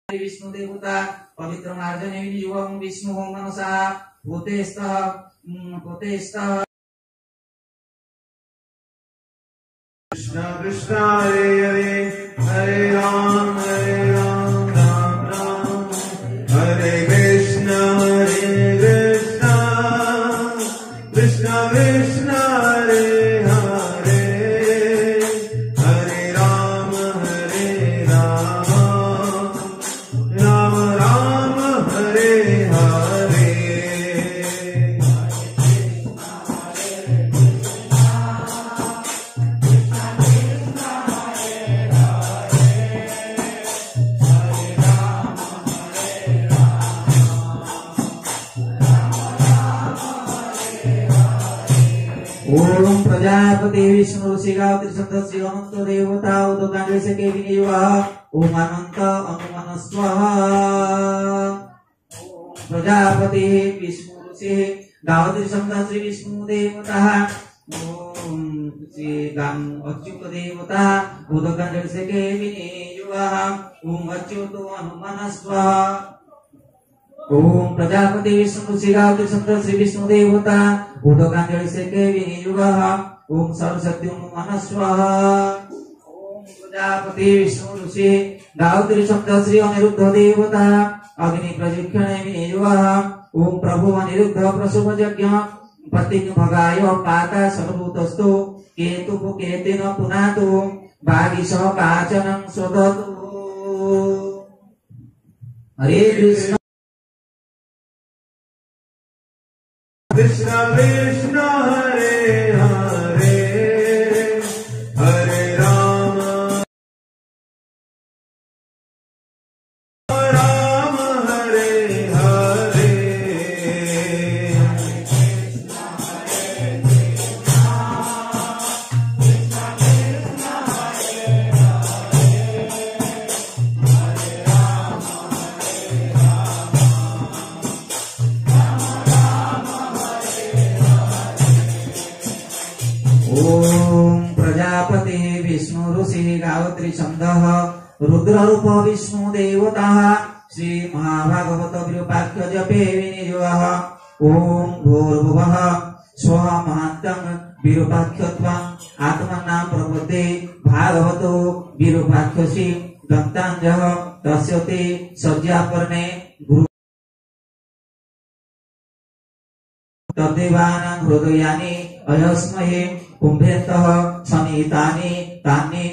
विष्णु देवता पवित्र मार्जने विनियुः विष्णु मनसा भूतेस्तः कृष्ण कृष्ण हरे हरे हरे राम राम राम हरे कृष्ण कृष्ण कृष्ण हरे हरे हरे राम राम राम हरे हरे ओम प्रजापति विष्णु ऋषिगाव त्रिशब्द श्री अनंत देवता उदकांड से के विनियुः ओम अनंत अनुमनस्वः प्रजापति विष्णु ऋषि गाव त्रिशब्द श्री विष्णु देवता ओम श्री गाम अच्युत देवता उदकांड से के विनियुः ओम अच्युत अनुमनस्वः ओम प्रजापति विष्णु ऋषिगाव त्रिशब्द श्री विष्णु देवता उदकांजलि से के विनियुः ओम सरस्वती मनस्वः ओम प्रजापति विष्णु ऋषि गाव त्रिशब्द श्री अनिरुद्ध देवता अग्नि प्रशिक्षण विनियुः ओम प्रभु अनिरुद्ध प्रसुभ यज्ञ पतिं भगाय पाता सर्वभूतस्तु केतु केतेन पुनातु भागिसः काचनं स्वदतु हरे कृष्ण कृष्ण कृष्ण हरे हरे हरे राम राम हरे हरे ओम प्रजापति विष्णु ऋषि गायत्री छंदः रुद्र रूप विष्णु देवता श्री महाभागवत विरूपाख्य जपे विनियुः ओम भूर्भुवः स्वः महान्तं विरूपाख्यत्वं आत्मना प्रपदे भागवतो विरूपाख्यसि दन्ताञ्जः तस्यते सज्जापर्णे गुरु तद्देवानां हृदयानि अयस्महे कुंभेतः सनीतानि तानि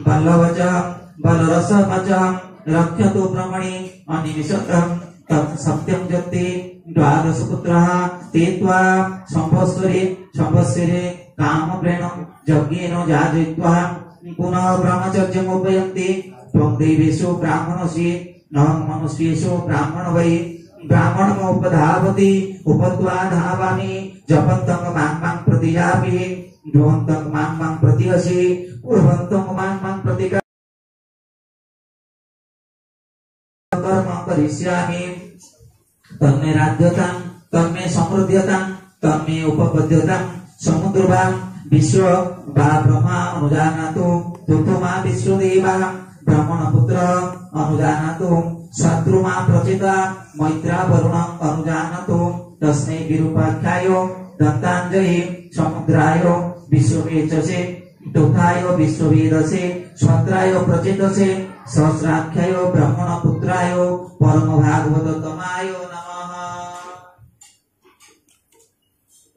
बल्लवचः बलरसवचः रक्षतु ब्रह्मणि अनिमिषतः तत् सत्यं जत्ते द्वादश पुत्रः ते त्वा संवत्सरे कामप्रेणं यज्ञेन याजयित्वा पुनः ब्रह्मचर्यम् उपयन्ति त्वं देवेषु ब्राह्मणसि अहं मनुष्येषु ब्राह्मण वै ब्राह्मणमुपधावति उपत्वा धावामि जपन्तं मां प्रतियापि ध्रुवन्तं मां प्रतिहसि कुर्वन्तं मां प्रति कर्म करिष्यामि तन्मे राज्यतां तन्मे समृद्ध्यतां तन्मे उपपद्यतां समुद्रवां विश्व वा ब्रह्मा अनुजानातु तुतुमा विश्वदेवा ब्राह्मणपुत्र अनुजानातु शत्रुमा प्रचिता मैत्रा वरुणं अनुजानातु तस्मै विरूपाख्याय दत्ताञ्जलि समुद्राय विश्ववेचसे तुथाय विश्ववेदसे स्वत्राय प्रचितसे सहस्राख्याय ब्राह्मणपुत्राय परम भागवततमाय नमः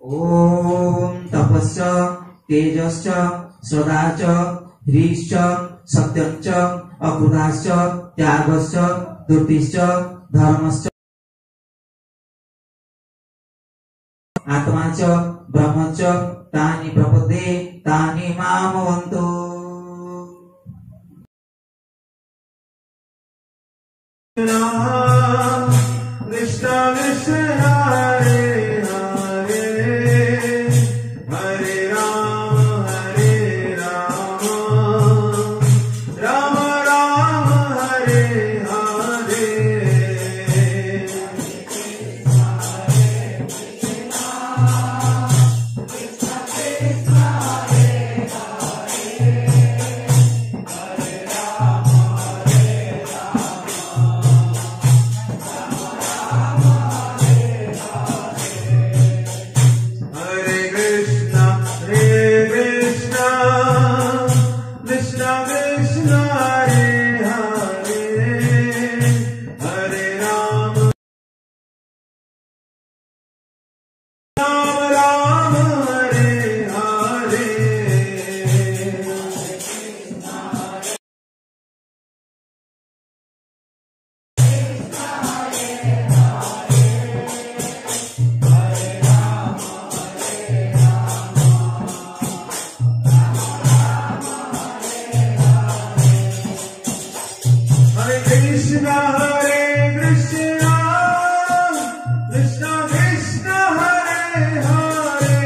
ओम तपश्च तेजश्च सदाच ह्रीश्च सत्यञ्च अक्रोधाश्च त्यागश्च धृतिश्च धर्मश्च आत्मा च ब्रह्म च तानि प्रपदे तानि मामवन्तु Krishna Krishna Hare Hare Hare Ram Ram Ram Hare Hare Krishna Hare Krishna Krishna Krishna Hare Hare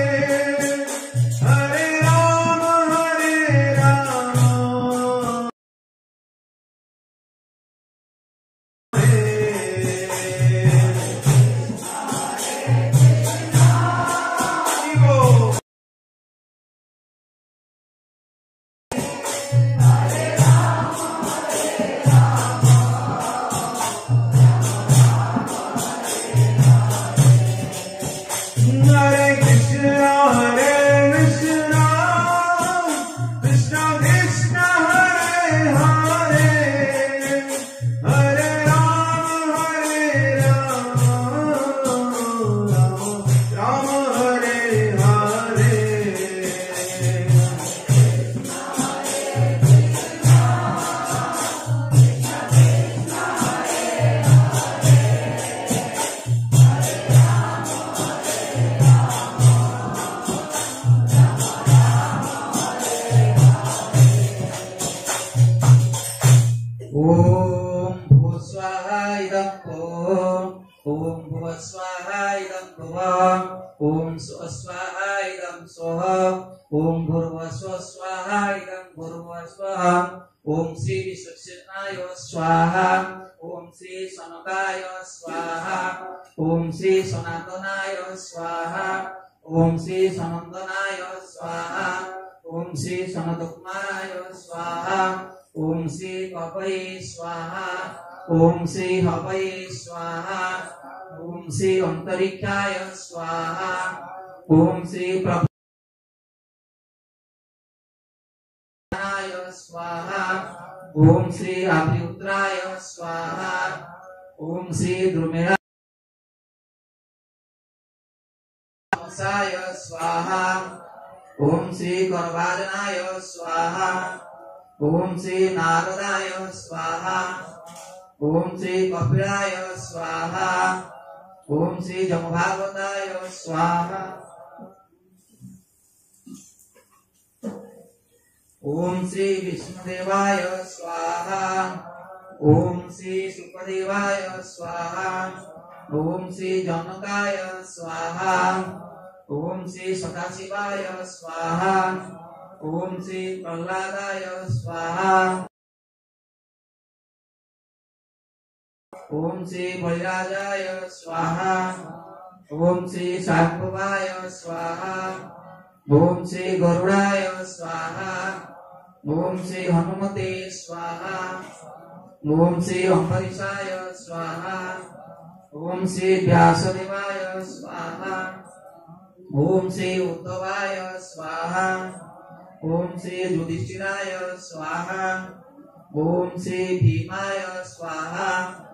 Hare Rama Hare Rama Hare Krishna Hare Krishna Krishna Krishna Hare Hare Hare Rama Hare Rama Rama Hare Hare Om Bhuva Swaha Idam Om Bhuva Swaha Idam Bhuva Om Swa Swaha Idam Swaha Om Bhurva Swaha Idam Bhurva Swaha Om Sri Vishwakshaya Swaha Om Sri Sanataya Swaha Om Sri Sanatanaya Swaha Om Sri Sanandanaya Swaha Om Sri Sanatakumaraya Swaha Om Sri Papai Swaha Om Sri Hapai Swaha Om Sri Antarikshaya Swaha Om Sri Prabhu Swaha Om Sri Abhyutraya Swaha Om Sri Drumera Saya Swaha Om Sri Karvajanaya Swaha Om Sri Naradaya Swaha Om Sri Kapilaya Swaha Om Sri Jamabhagataya Swaha Om Sri Vishnudevaya Swaha Om Sri Supadevaya Swaha Om Sri Janakaya Swaha Om Sri Sadasivaya Swaha Om Sri Prahladaya Swaha Om Sri Vairajaya Swaha Om Sri Shambhavaya Swaha Om Sri Garudaya Swaha Om Sri Hanumate Swaha Om Sri Ambarishaya Swaha Om Sri Vyasadevaya Swaha Om Sri Uddhavaya Swaha Om Sri Yudhishthiraya Swaha Om Sri Bhimaya Swaha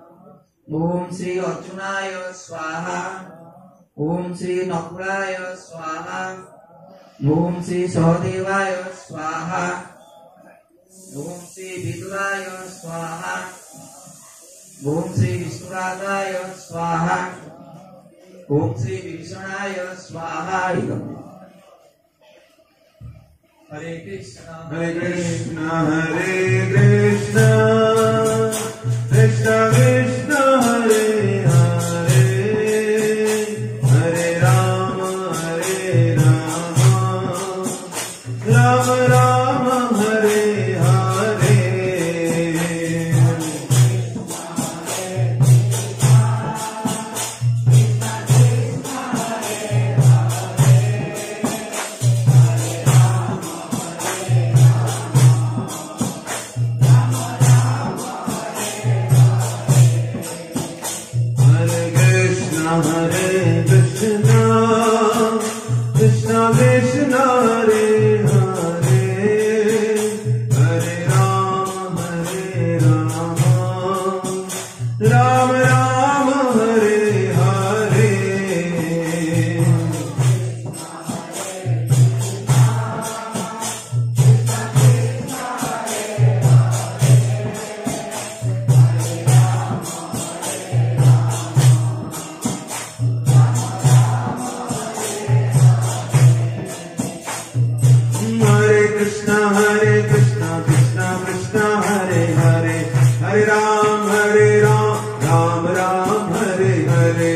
Om Sri Arjunaya Swaha Om Sri Nakulaya Swaha Om Sri Sahadevaya Swaha Om Sri Viduraya Swaha Om Sri Vishnuradaya Swaha Om Sri Vibhishanaya Swaha Hare Krishna Hare Krishna Hare Krishna Krishna Krishna Hare Hare Hare Rama Hare Rama Rama Rama Hare Hare Hare Krishna Krishna Krishna Hare Hare Hare Rama Hare Rama Rama Rama Hare Hare Krishna Krishna Krishna Hare Hare Hare Rama Ram हरे राम राम राम हरे हरे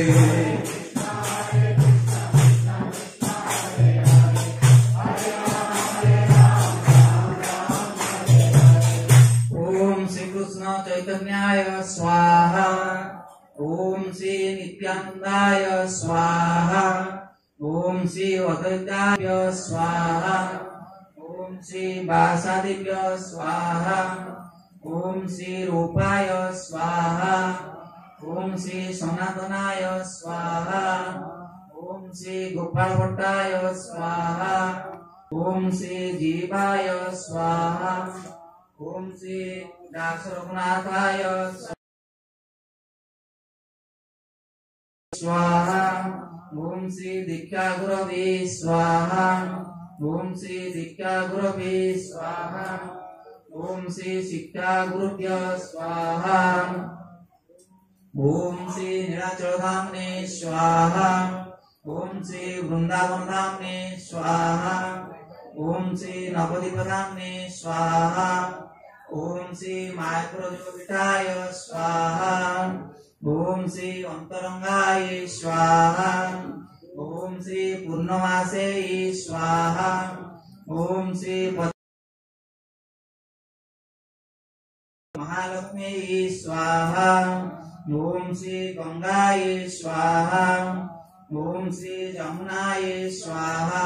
ओम श्री कृष्ण चैतन्याय स्वाहा ओम श्री नित्यानंदाय स्वाहा ओम श्री अद्वैताय स्वाहा ओम श्री वासादिभ्य स्वाहा ओम श्री रूपाय स्वाहा ओम श्री सनातनाय स्वाहा ओम श्री गोपाल भट्टाय स्वाहा ओम श्री जीवाय स्वाहा ओम श्री दास रघुनाथाय स्वाहा ओम श्री दीक्षा गुरवे स्वाहा ओम श्री दीक्षा गुरवे स्वाहा ओम श्री शिक्षा गुरुभ्य स्वाहा ओम श्री नीलाचल धामने स्वाहा ओम श्री वृंदावन धामने स्वाहा ओम श्री नवदीप धामने स्वाहा ओम श्री मायापुर पीठाय स्वाहा ओम श्री अंतरंगाय स्वाहा ओम श्री पूर्णमासे स्वाहा ओम श्री महालक्ष्मी स्वाहा ओम श्री गंगाय स्वाहा ओम श्री जमुनाय स्वाहा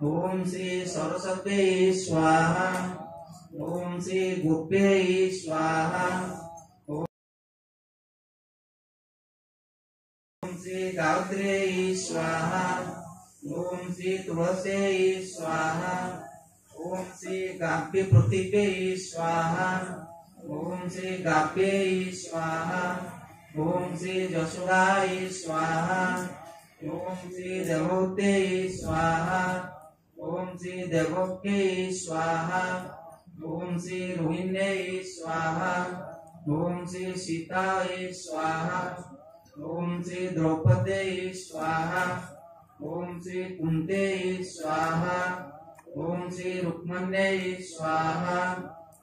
ओम श्री सरस्वती स्वाहा ओम श्री गोप्यै स्वाहा ओम श्री गायत्र्यै स्वाहा ओम श्री तुलस्यै स्वाहा ओम श्री गाभ्य पृथिव्यै स्वाहा ओम श्री गाभ्यै स्वाहा ओम श्री जशोदाय स्वाहा ओम श्री देवहूत्यै स्वाहा ओम श्री देवक्यै स्वाहा ओम श्री रोहिण्यै स्वाहा ओम श्री सीताय स्वाहा ओम श्री द्रौपद्यै स्वाहा ओम श्री कुन्त्यै स्वाहा ओम श्री रुक्मण्यै स्वाहा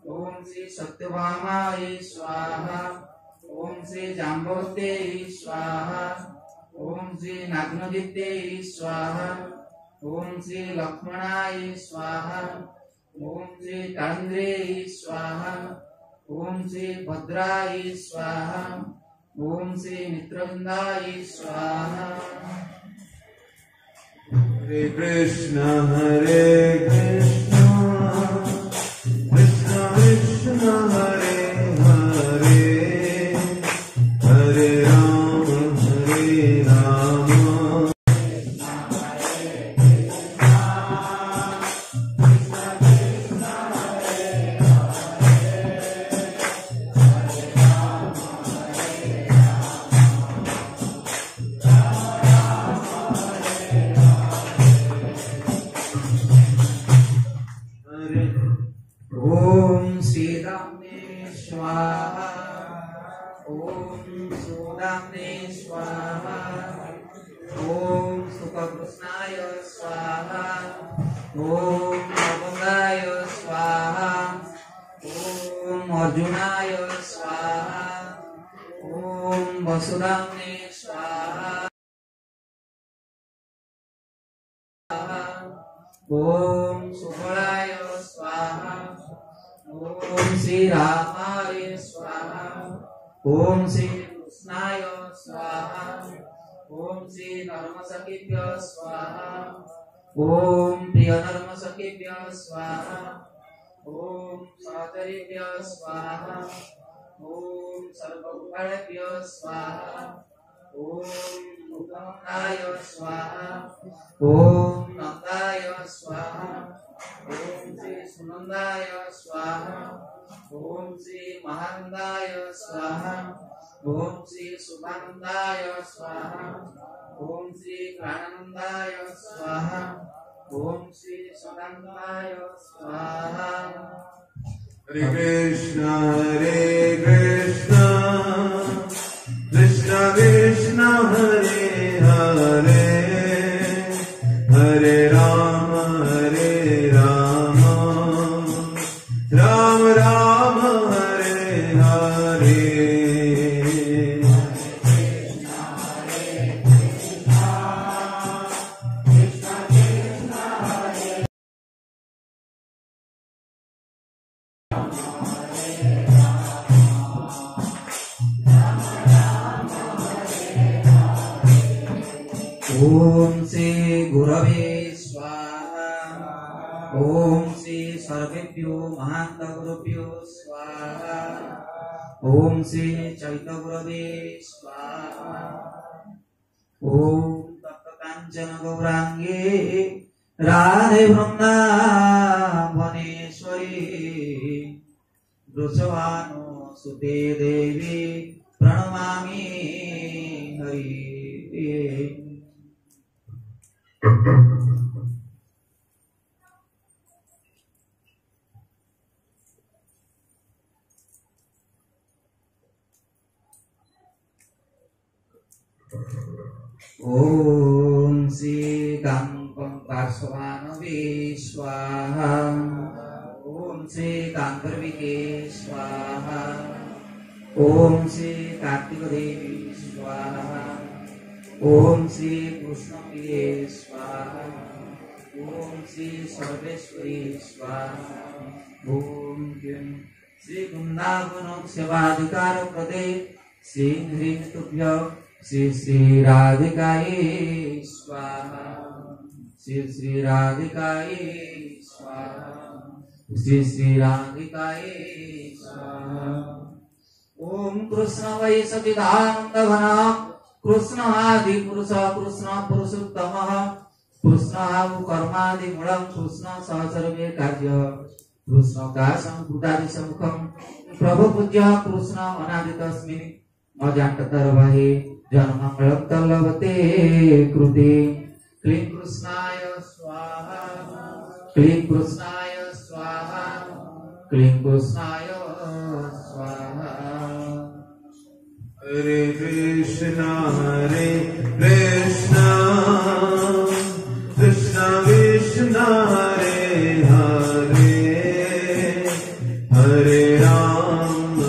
ओम श्री सत्यभामाय स्वाहा ओम श्री जाम्बवत्यै स्वाहा ओम श्री नागनजित्यै स्वाहा ओम श्री लक्ष्मणाय स्वाहा ओम श्री कालिन्द्र्यै स्वाहा ओम श्री भद्राय स्वाहा ओम श्री मित्रवृन्दाय स्वाहा हरे कृष्ण कृष्ण कृष्ण हरे हरे हरे राम ओम श्रीरामे स्वाहा ओम सुदामे स्वाहा ओम सुखकृष्णाय स्वाहा ओम नवगाय स्वाहा ओम अर्जुनाय स्वाहा ओम वसुदामे स्वाहा ओम सुबलाय स्वाहा ओम श्री रामाय स्वाहा ओम श्री कृष्णाय स्वाहा ओम श्री नर्मसखेभ्य स्वाहा ओम प्रिय नर्मसखेभ्य स्वाहा ओम सहचरेभ्य स्वाहा ओम सर्वभूताभ्य स्वाहा ओम मुक्ताय स्वाहा ओम नंदाय स्वाहा ओम श्री सुनंदाय स्वाहा ओम श्री महानंदाय स्वाहा ओम श्री सुभानंदाय स्वाहा ओम श्री प्राणानंदाय स्वाहा ओम श्री सदानंदाय स्वाहा हरे कृष्ण कृष्ण कृष्ण हरे हरे हरे राम राम राम हरे हरे ओम श्री गुरवे स्वाहा। ओम श्री सर्वेभ्यो महांत गुरुभ्यो स्वाहा। ओम श्री चैतन्य गुरवे स्वाहा। ओम तप्तकांचन गौरांगे राधे वृंदावनेश्वरी वृषभानु सुते देवी प्रणमामि हरि। ओम श्री कांपं पार्श्वानवे स्वाहा। ओम श्री कांकर्विके स्वाहा। ओम श्री कार्तिक देवी स्वाहा। ओम श्री कृष्णप्रिये स्वाहा। ओम श्री सर्वेश्वरी स्वाहा। ओम क्लीं श्री वृंदावन सेवाधिकार प्रदे श्री ह्रीं तुभ्य श्री श्री राधिकायै स्वाहा। श्री श्री राधिकायै स्वाहा। श्री श्री राधिकायै स्वाहा। ओम कृष्ण वै सच्चिदानंद घन कृष्ण आदि पुरुष कृष्ण पुरुषोत्तम कृष्ण आदि कर्मादि मूलम कृष्ण सहचर्ये कार्य कृष्ण दासं भूतादि सम्मुखं प्रभु पूज्य कृष्ण अनादि तस्मिन् अजांततर बाहे जन्ममलं तल्लभते कृते। क्लीं कृष्णाय स्वाहा। क्लीं कृष्णाय स्वाहा। क्लीं कृष्णाय स्वाहा। हरे Krishna Krishna Krishna Hare Hare Hare Ram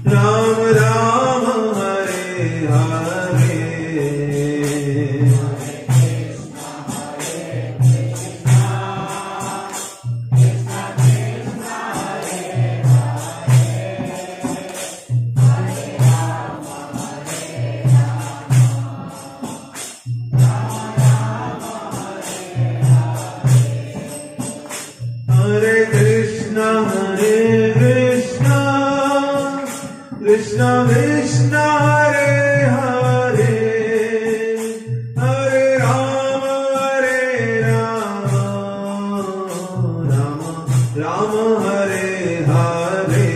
Ram Ram Hare Hare. Krishna Krishna Hare Hare Hare Rama Rama Rama Hare Hare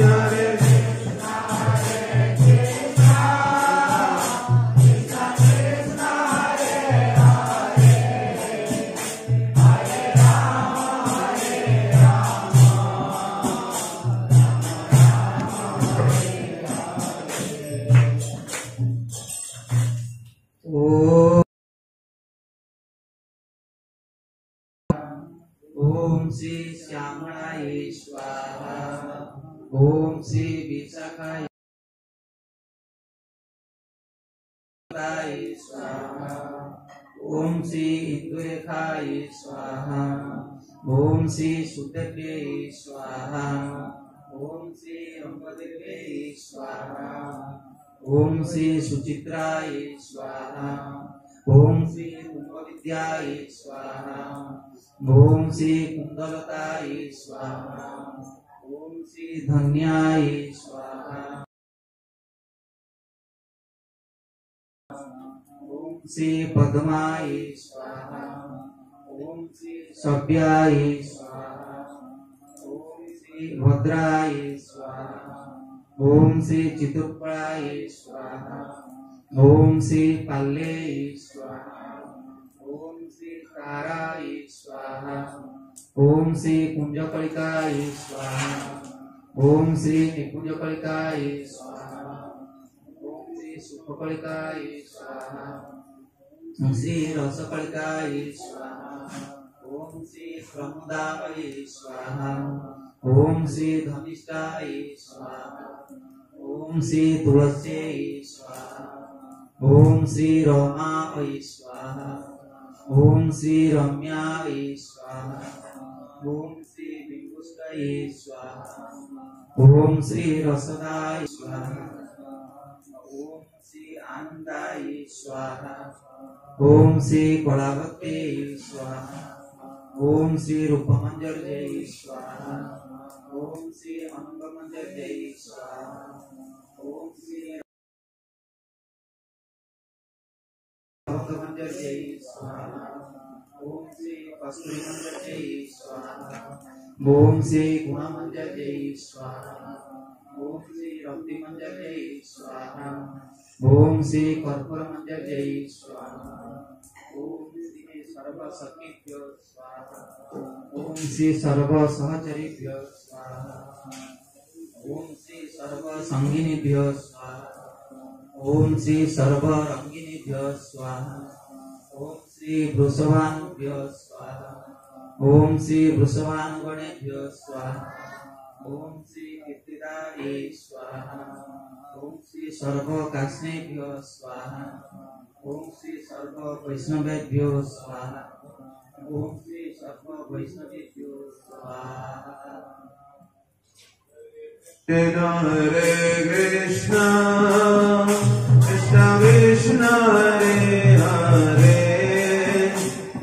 Hare Krishna Hare Krishna Krishna Krishna Hare Hare Hare Rama ओम श्री श्यामलाय स्वाहा। ओम श्री विशाखाय स्वाहा। ओम श्री इंदुरेखाय स्वाहा। ओम श्री सुदेव्यै स्वाहा। ओम श्री रंगदेव्यै स्वाहा। ओम श्री सुचित्राय स्वाहा। ओम श्री कुंभविद्याय स्वाहा। ओम श्री कुंडलताय स्वाहा। ओम श्री धन्याय स्वाहा। ओम श्री पद्माय स्वाहा। ओम श्री सभ्याय स्वाहा। ओम श्री भद्राय स्वाहा। ओम श्री चित्तुप्राय स्वाहा। ओम श्री पाल्ये स्वाहा। ओम श्री ताराय स्वाहा। ओम श्री कुंजकलिकाय स्वाहा। ओम श्री निकुंजकलिकाय स्वाहा। ओम श्री सुखकलिकाय स्वाहा। ओम श्री रसकलिकाय स्वाहा। ओम श्री प्रमुदाय स्वाहा। ओम श्री धनिष्ठाय स्वाहा। ओम श्री तुलस्यै स्वाहा। ओम श्री रमाय स्वाहा। ओम श्री रम्याय स्वाहा। ओम श्री बिंबुष्टाय स्वाहा। ओम श्री रसदाय स्वाहा। स्वाहा ओम श्री कलावती स्वाहा ओम श्री रूपमंजरी स्वाहा ओम श्री अंगमंजरी स्वाहा ओम श्री अंगमंजरी स्वाहा ओम श्री कस्तूरी मंजरी स्वाहा ओम श्री गुणमंजरी स्वाहा ओम श्री रक्ति मंजरी स्वाहा ओम श्री कर्पूर मंजरी स्वाहा ओम श्री सर्व सखीभ्यो स्वाहा ओम श्री सर्व सहचरीभ्यो स्वाहा ओम श्री सर्व संगिनीभ्यो स्वाहा ओम श्री सर्व रंगिनीभ्यो स्वाहा ओम श्री वृषभानुभ्यो स्वाहा ओम श्री वृषभानुगणेभ्यो स्वाहा ओम श्री कीर्तिदारी स्वाहा ओम श्री सर्व काष्णेभ्यो स्वाहा ओम श्री सर्व वैष्णवेभ्यो स्वाहा ओम श्री सर्व वैष्णवेभ्यो स्वाहा हरे कृष्णा कृष्ण कृष्ण हरे हरे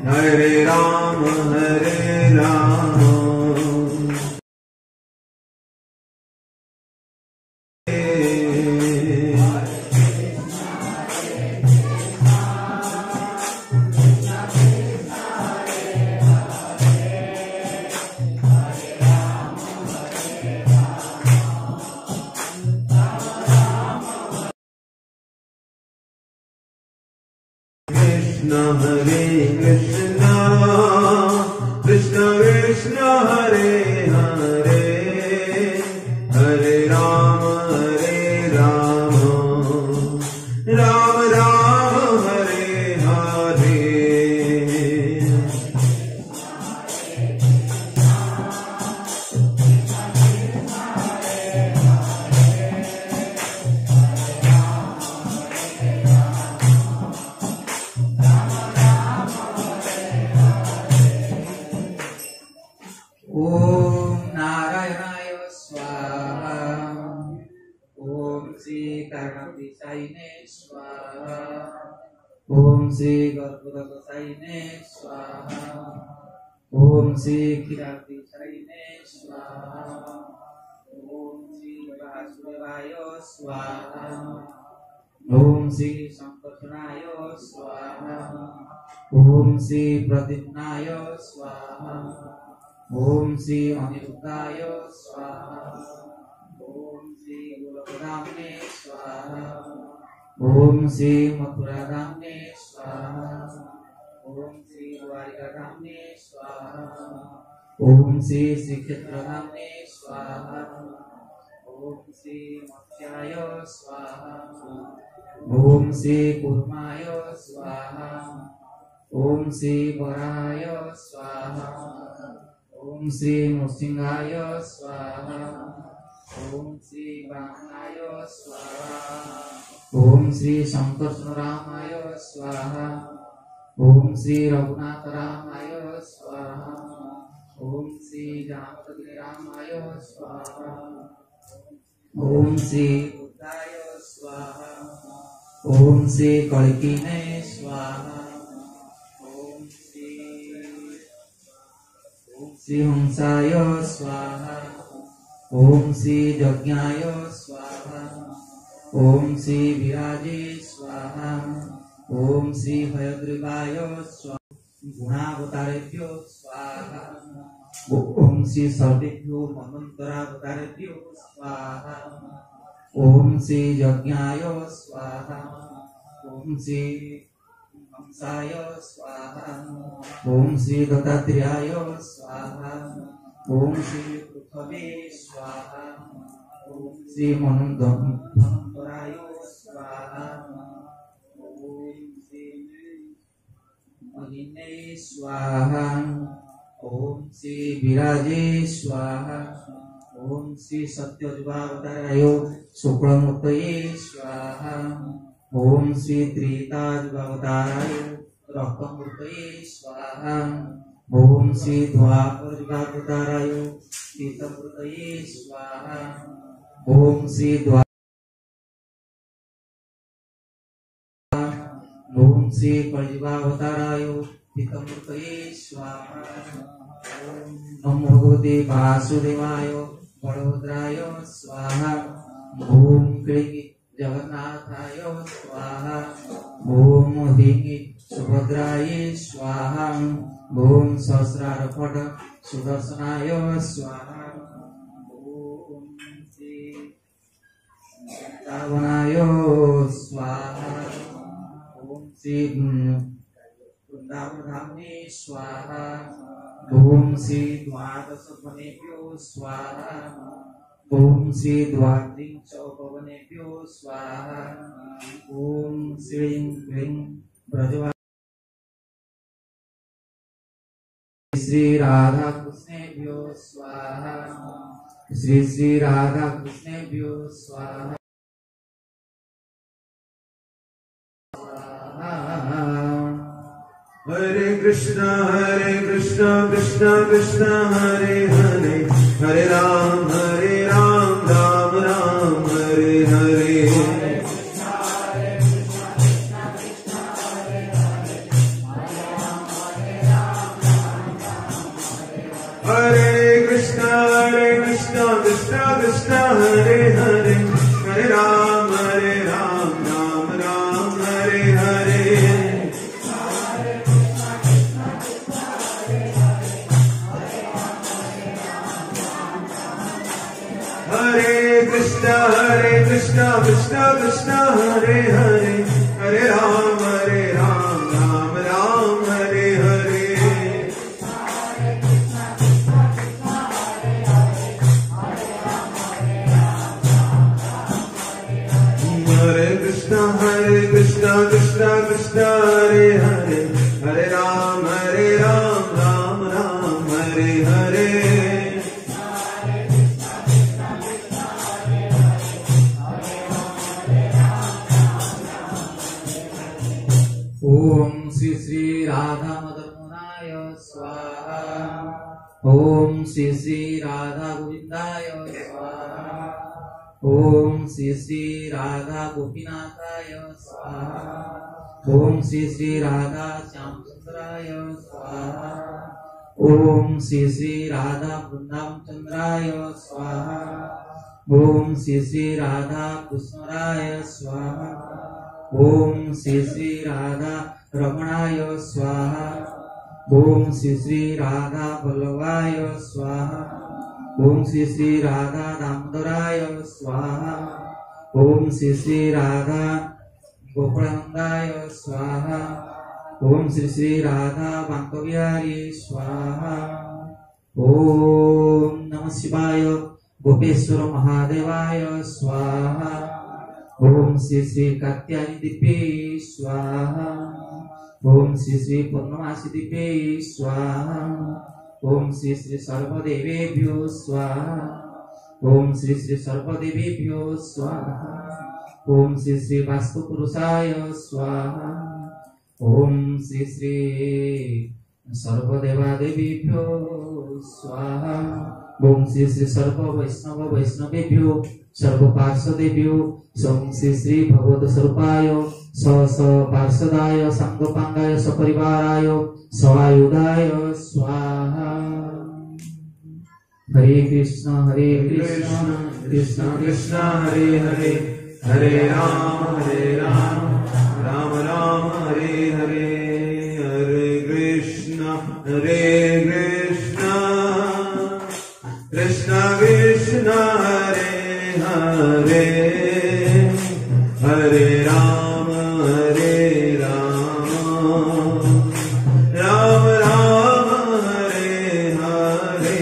हरे राम हरे कृष्णा कृष्ण कृष्ण हरे हरे हरे राम राम राम हरे हरे ओम नारायणाय स्वाहा ओम श्री कर्णविषायिने स्वाहा ओम श्री गर्भोदकशायिने स्वाहा ओम श्री क्षीराब्धिशायिने स्वाहा ओम श्री वासुदेवाय स्वाहा ओम श्री संकर्षणाय स्वाहा ओम श्री प्रद्युम्नाय स्वाहा ओम श्री अनिरुद्धाय स्वाहा ओम श्री गोलकधाम्ने स्वाहा ओम श्री मथुराधाम्ने स्वाहा ओम श्री द्वारिकाधाम्ने स्वाहा ओम श्री श्रीक्षेत्रधाम्ने स्वाहा ओम श्री मत्स्याय स्वाहा ओम श्री कूर्माय स्वाहा ओम श्री वराय स्वाहा ओम श्री नृसिंहाय स्वाहा ओम श्री वामनाय स्वाहा ओम श्री शंकररामाय स्वाहा ओम श्री रघुनाथ रामाय स्वाहा ओम श्री जामपति रामाय स्वाहा ओम श्री बुद्धाय स्वाहा ओम श्री कल्किने स्वाहा ओम श्री हंसाय स्वाहा ओम श्री यज्ञाय स्वाहा ओम श्री विराजे स्वाहा ओम श्री हयग्रीवाय स्वाहा गुणावतारेभ्यो स्वाहा ओम श्री सर्वेभ्यो मनन्तरावतारेभ्यो स्वाहा ओम श्री यज्ञाय स्वाहा ओम श्री हंसाय स्वाहा ओम श्री दत्तात्रेयाय स्वाहा ओम श्री पृथ्वे स्वाहा ओम श्री मनन्तराय स्वाहा ओम श्री अग्निने स्वाहा ओम श्री विराजे स्वाहा ओम श्री सत्यजुगावताराय शुक्लमूर्तये स्वाहा ओम श्री त्रेताजुगावताराय रक्तमूर्तये स्वाहा ओम श्री द्वापरजुगावताराय पीतमूर्तये स्वाहा ओम श्री ओम श्री कलियुगावताराय पितमूर्तये स्वाहा। ओम नमो भगवते वासुदेवाय बलभद्राय स्वाहा। ओम क्लीं जगन्नाथाय स्वाहा। ओम ह्रीं सुभद्राय स्वाहा। ओम सहस्रार फट सुदर्शनाय स्वाहा। ओम श्री रावणाय स्वाहा। ओम श्री वृंदावनधाम्ने स्वाहा। ओम श्री द्वादश भुवनेभ्यो स्वाहा। ओम श्री द्वात्रिंश भुवनेभ्यो स्वाहा। ओम श्रीं क्लीं ब्रजवा श्री राधा कृष्णेभ्यो स्वाहा। श्री श्री राधा कृष्णेभ्यो स्वाहा। हरे कृष्णा कृष्णा कृष्णा हरे हरे, हरे राम राम राम हरे हरे। हरे कृष्णा कृष्णा कृष्णा हरे हरे, हरे राम राम राम हरे हरे। हरे कृष्णा कृष्णा हरे हरे, हरे राम राम हरे हरे। हरे कृष्णा कृष्णा हरे हरे, हरे राम राम हरे हरे। ओम श्री श्री राधा मदन स्वाहा। ओम श्री श्री राधा गोविंदाय स्वाहा। ओम श्री श्री राधा गोपीनाथाय स्वाहा। ओम श्री श्री राधा श्यामचंद्राय स्वाहा। ओम श्री श्री राधा वृंदावन चंद्राय स्वाहा। ओम श्री श्री राधा कृष्णराय स्वाहा। ओम श्री श्री राधा रमणाय स्वाहा। ओम श्री श्री राधा वल्लभाय स्वाहा। ओम श्री श्री राधा दामोदराय स्वाहा। ओम श्री श्री राधा गोकुलानंदाय स्वाहा। ओम श्री श्री राधा बांकविहारी स्वाहा। ओम नमः शिवाय गोपेश्वर महादेवाय स्वाहा। ओम श्री श्री कात्यायनी दिव्ये स्वाहा। ओम श्री श्री पूर्णमासी दिव्ये स्वाहा। ओम श्री श्री सर्वदेवेभ्यो स्वाहा। ओम श्री श्री सर्वदेवेभ्यो स्वाहा। ओम श्री श्री वास्तुपुरुषाय स्वाहा। ओम श्री श्री सर्वदेवादेवीभ्यो स्वाहा। ओम श्री श्री सर्व वैष्णवेभ्यो सर्व पार्षदेभ्यो। ओम श्री श्री भगवत स्वरूपाय स पार्षदाय संगपांगाय सपरिवाराय स्वायुधाय स्वाहा। हरे कृष्ण कृष्ण कृष्ण हरे हरे, हरे राम राम राम हरे हरे। हरे कृष्ण कृष्ण कृष्ण हरे हरे, हरे राम राम राम हरे हरे।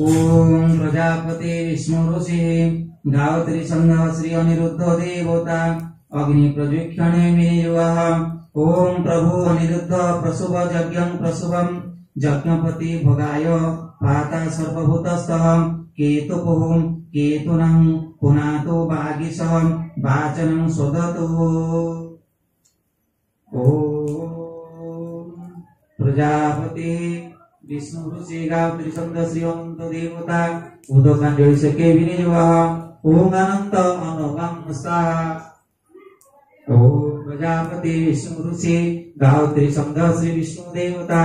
ओम प्रजापति विष्णु ऋषि गायत्री संघ श्री अनिरुद्ध देवता अग्नि प्रजुक्षणे विनियुगः ओम प्रभु अनिरुद्ध प्रसुभ यज्ञं प्रसुभं यज्ञपति भोगाय पाता सर्वभूतस्थः केतुपुः केतुनं पुनातो वागीशः वाचनं स्वदतु ओम प्रजापति विष्णु ऋषि गायत्री संघ श्री अनंत देवता उदकांजलि सके विनियुगः ओम अनंत अनुगम स्वाहा ओम प्रजापति विष्णु ऋषि गायत्री संघ श्री विष्णु देवता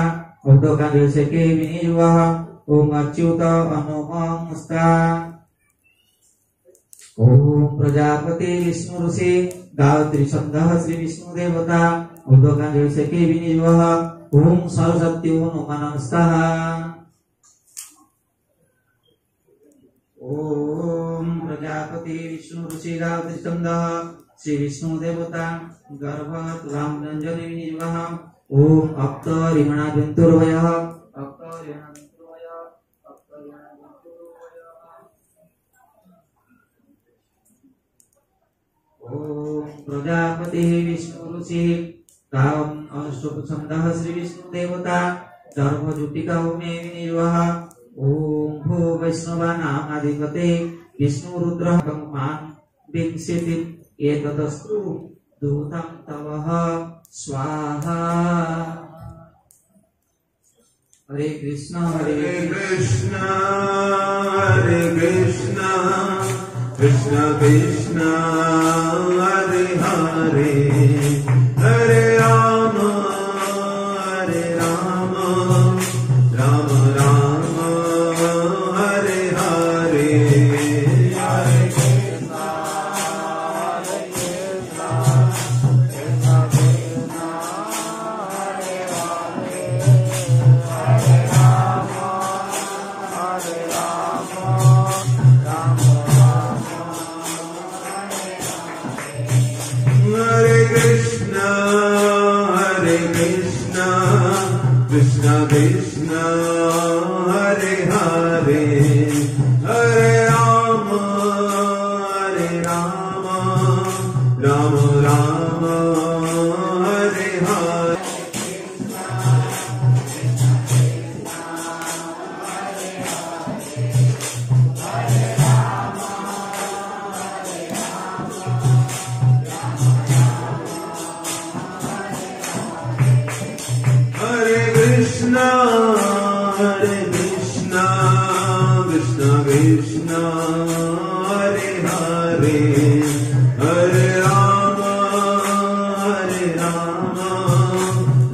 उदकांजलि सके विनियुगः ओम अच्युत अनुगम स्वाहा ओम प्रजापति विष्णु ऋषि गायत्री संघ श्री विष्णु देवता उदकांजलि सके विनियुगः ओम सरस्वती अनुगम स्वाहा ओम प्रजापति विष्णु ऋषि गायत्री संघ श्री विष्णु देवता गर्भ राम रंजन विनियुगः ओम अप्त रिमणा जंतुर्वयः ओम प्रजापति विष्णु ऋषि काम अष्टोप छंदः श्री विष्णु देवता गर्भ जुटिका होमे विनियुगः ओम भू वैष्णवानाम् अधिपते विष्णु रुद्र मान विंशति एतदस्तु दूतं तवः स्वाहा हरे कृष्ण कृष्ण कृष्ण कृष्ण हरे हरे हरे राम राम राम हरे हरे हरे कृष्ण कृष्ण हरे हरे हरे राम राम राम हरे हरे कृष्ण कृष्ण कृष्ण हरे हरे हरे राम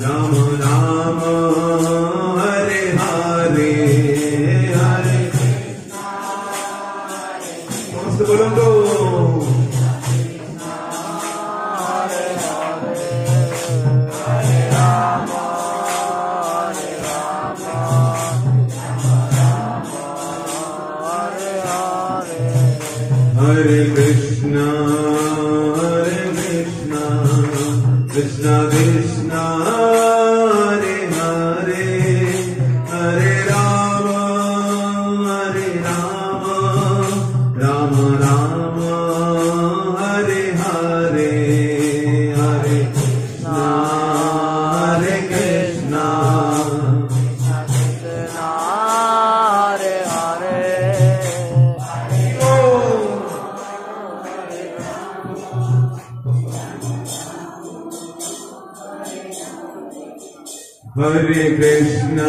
राम राम हरे हरे हरे नमस्ते बोलो हरे कृष्ण कृष्ण कृष्ण हरे हरे हरे राम राम राम हरे हरे हरे कृष्ण हरे कृष्ण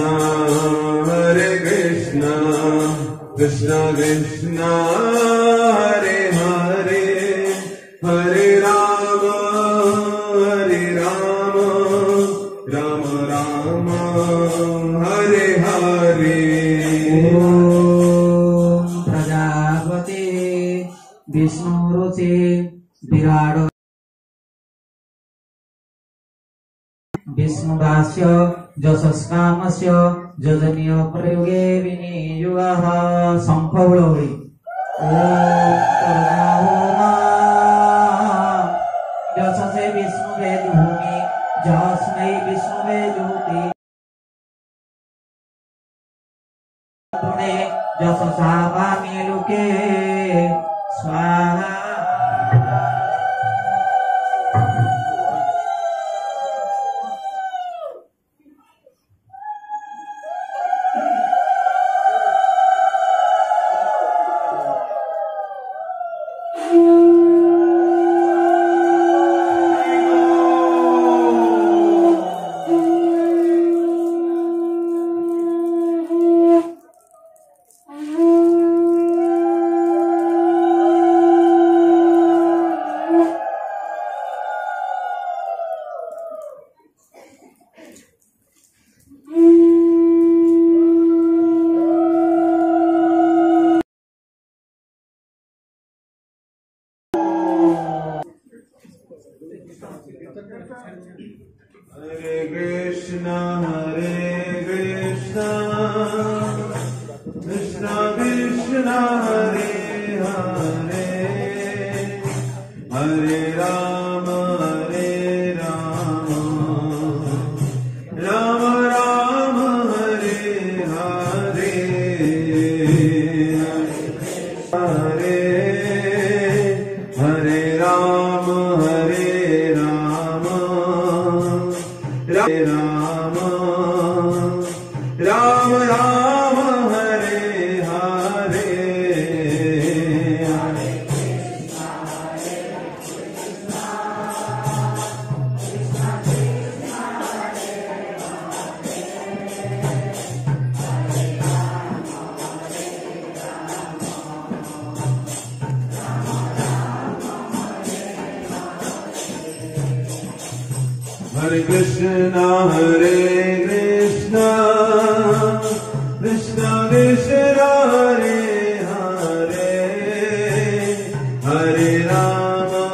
हरे कृष्ण कृष्ण कृष्ण हरे हरे हरे राम राम राम हरे हरे ओम प्रजापति विष्णु ऋषि विराट विष्णुदास्य जशस्कामस्य जजनीय प्रयोगे विनियुगः संफलौरि जशसे विष्णुवे भूमि जस्मै विष्णुवे ज्योति जस सावा मिलुके स्वाहा। Hare Krishna, Krishna Krishna, Hare Hare, Hare Rama, Rama Rama, Hare Hare, Hare Hare Rama, Hare Rama, Rama Rama, Hare Hare, Hare Krishna, Krishna Krishna, Hare Hare, Hare Rama,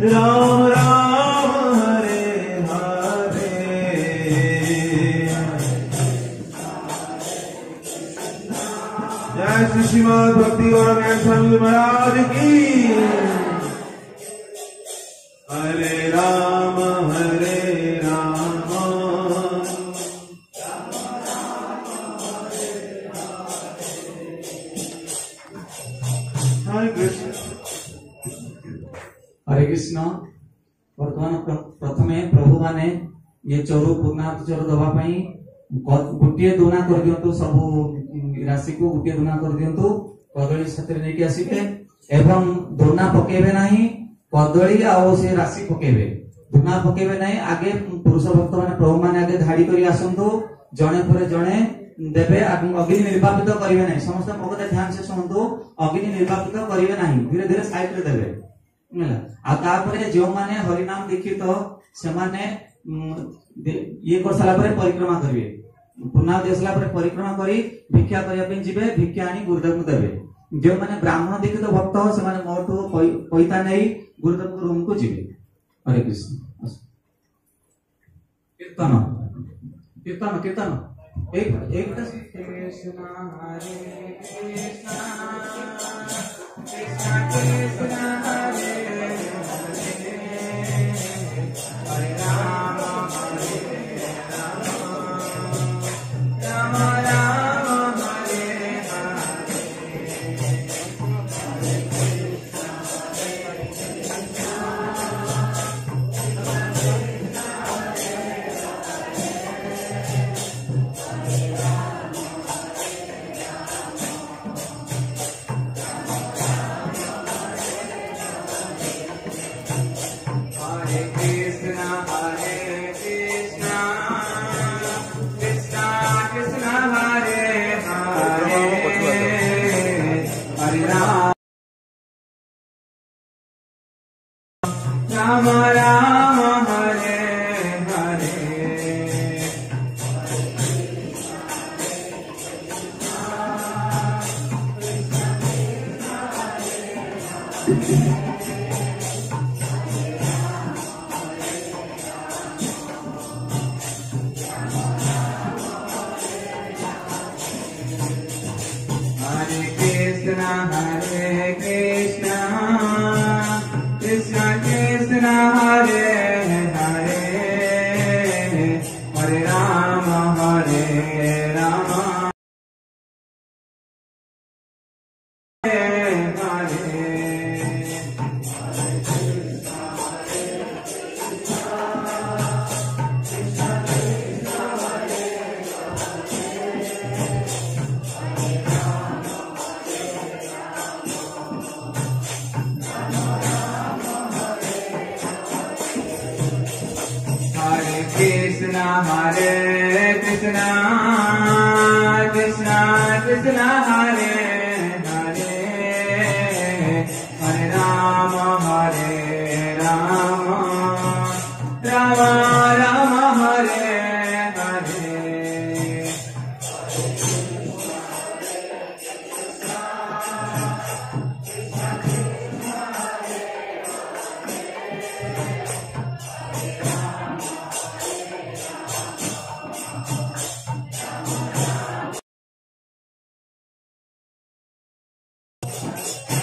Rama Rama, Hare Hare. Jai Shri Srimad Bhakti Gauranga Swami Maharaj ki. Hare Rama, Hare Rama, Hare Krishna. हरे कृष्ण। वर्तमान प्रथमे प्रभु माने ये चोरू पूर्णार्थ चोर दवा पाई गोटे दुना कर दियंतु, सब राशि को गोटे दुना कर दियंतु, कदली साथरे नै के आसीबे एवं दुना पकेबे नाही, कदली आउ से राशि पकेबे, दुना पकेबे नाही। आगे पुरुष भक्त माने प्रभु माने आगे धाड़ी करी आसंतु, जणे परे जणे देबे। अग्नि निर्वापित करिवे नाही, समस्त भक्त ध्यान से सुनतु, अग्नि निर्वापित करिवे नाही, धीरे धीरे साइड रे देबे। तापर जो माने हरिनाम दीक्षित से माने ये कर साला परे परिक्रमा करिवे, पुना देसला परे परिक्रमा करी भिक्षा करिया पे जिबे, भिक्षा आनी गुरुदेव को देबे। जो माने ब्राह्मण दीक्षित भक्त से माने मोटू पैसा नै गुरुदेव को रूम को जिबे। हरे कृष्ण। कीर्तन कीर्तन कीर्तन एक कृष्ण हरे कृष्ण, कृष्ण कृष्ण हरे हरे राम, राम राम, हरे Ram Ram, Hare Hare. Hare Krishna, Krishna Krishna, Hare Hare, Hare Rama, Hare Krishna Hare Krishna Krishna Krishna Hare Hare Hare Rama Rama Rama Hare Hare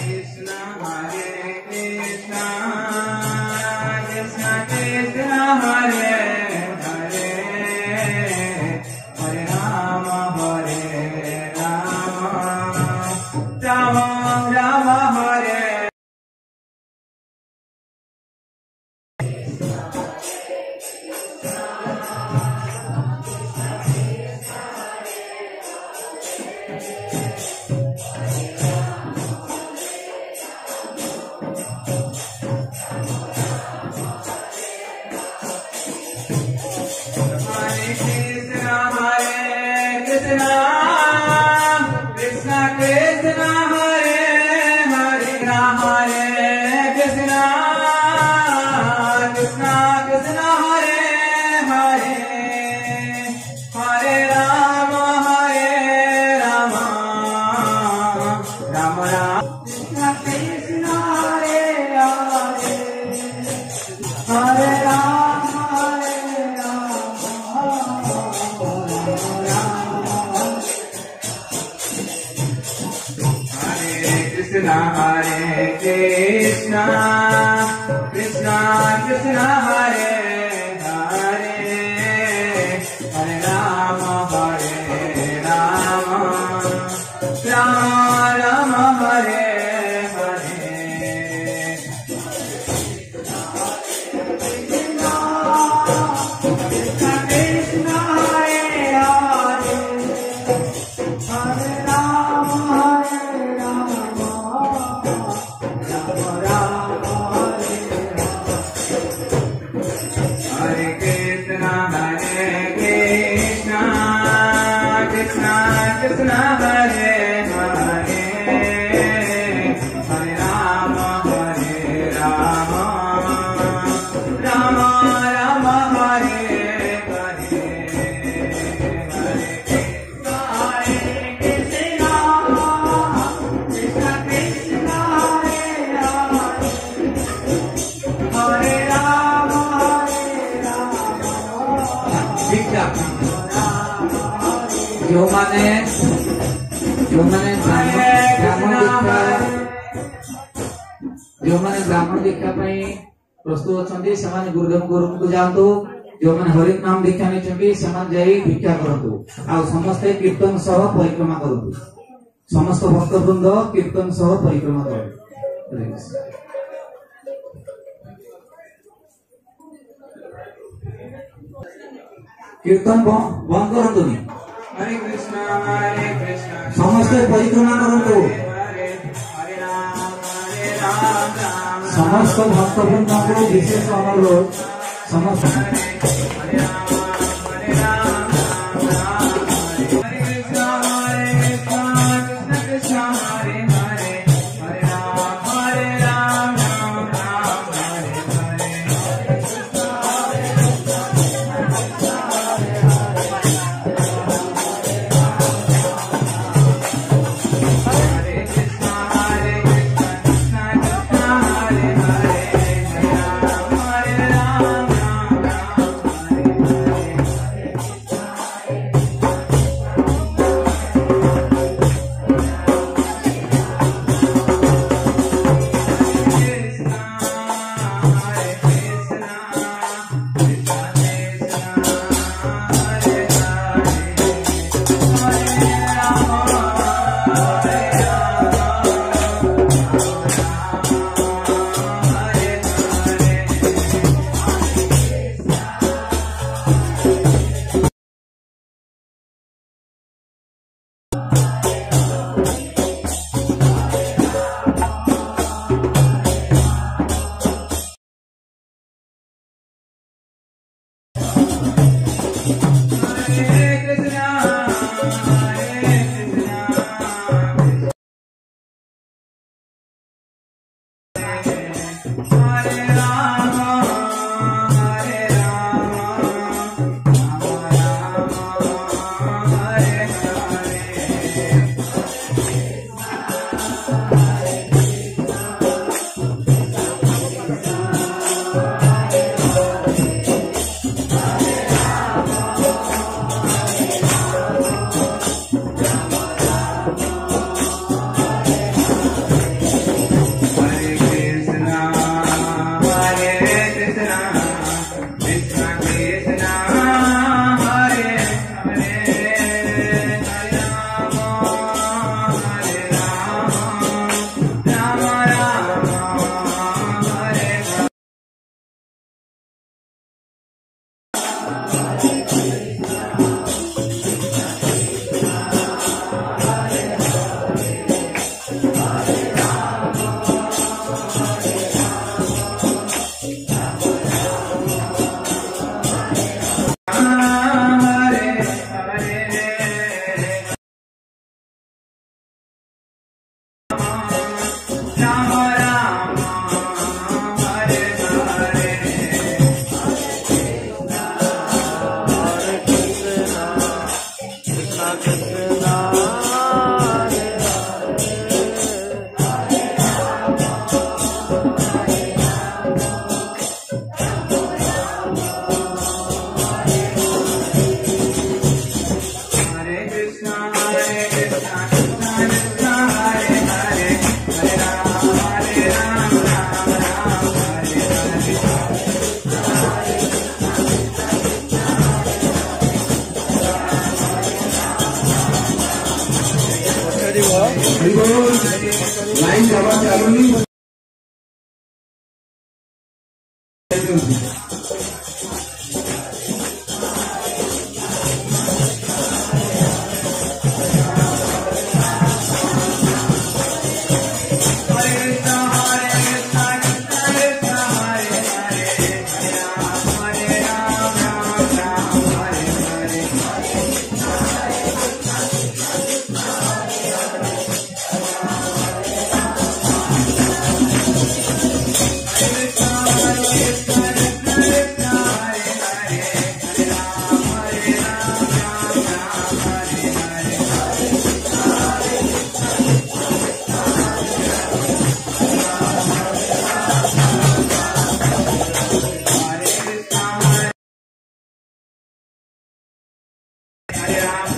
Krishna Hare Krishna Krishna Krishna Hare Hare Hare Rama Rama Rama Hare Krishna Krishna Hare Hare Hare Krishna Krishna Krishna Hare Hare Hare Rama Rama Rama Krishna Krishna Hare Hare Hare Rama Krishna Hare Krishna Krishna Krishna Hare Hare Hare Rama Rama Rama Hare Hare Krishna Krishna Hare Hare Hare Rama Krishna Hare Hare Hare Rama Rama Rama Rama Hare Hare Hare Krishna Krishna Krishna Krishna Hare Hare Hare Rama जो ब्राह्मण दीक्षा प्रस्तुत अच्छा से गुरुदेव गुरु को जातु जो मैंने हरि नाम दीक्षा नहीं से भिक्षा करूँ आ समस्ते कीर्तन सह परिक्रमा करूँ समस्त भक्तवृंद कीर्तन सह परिक्रमा करूँ कीर्तन बंद करूँ Hare Krishna समस्ते परिक्रमा करूँ समस्त भक्तवृंद को विशेष अनुरोध समस्त लाइन जमा चालू Hare Rama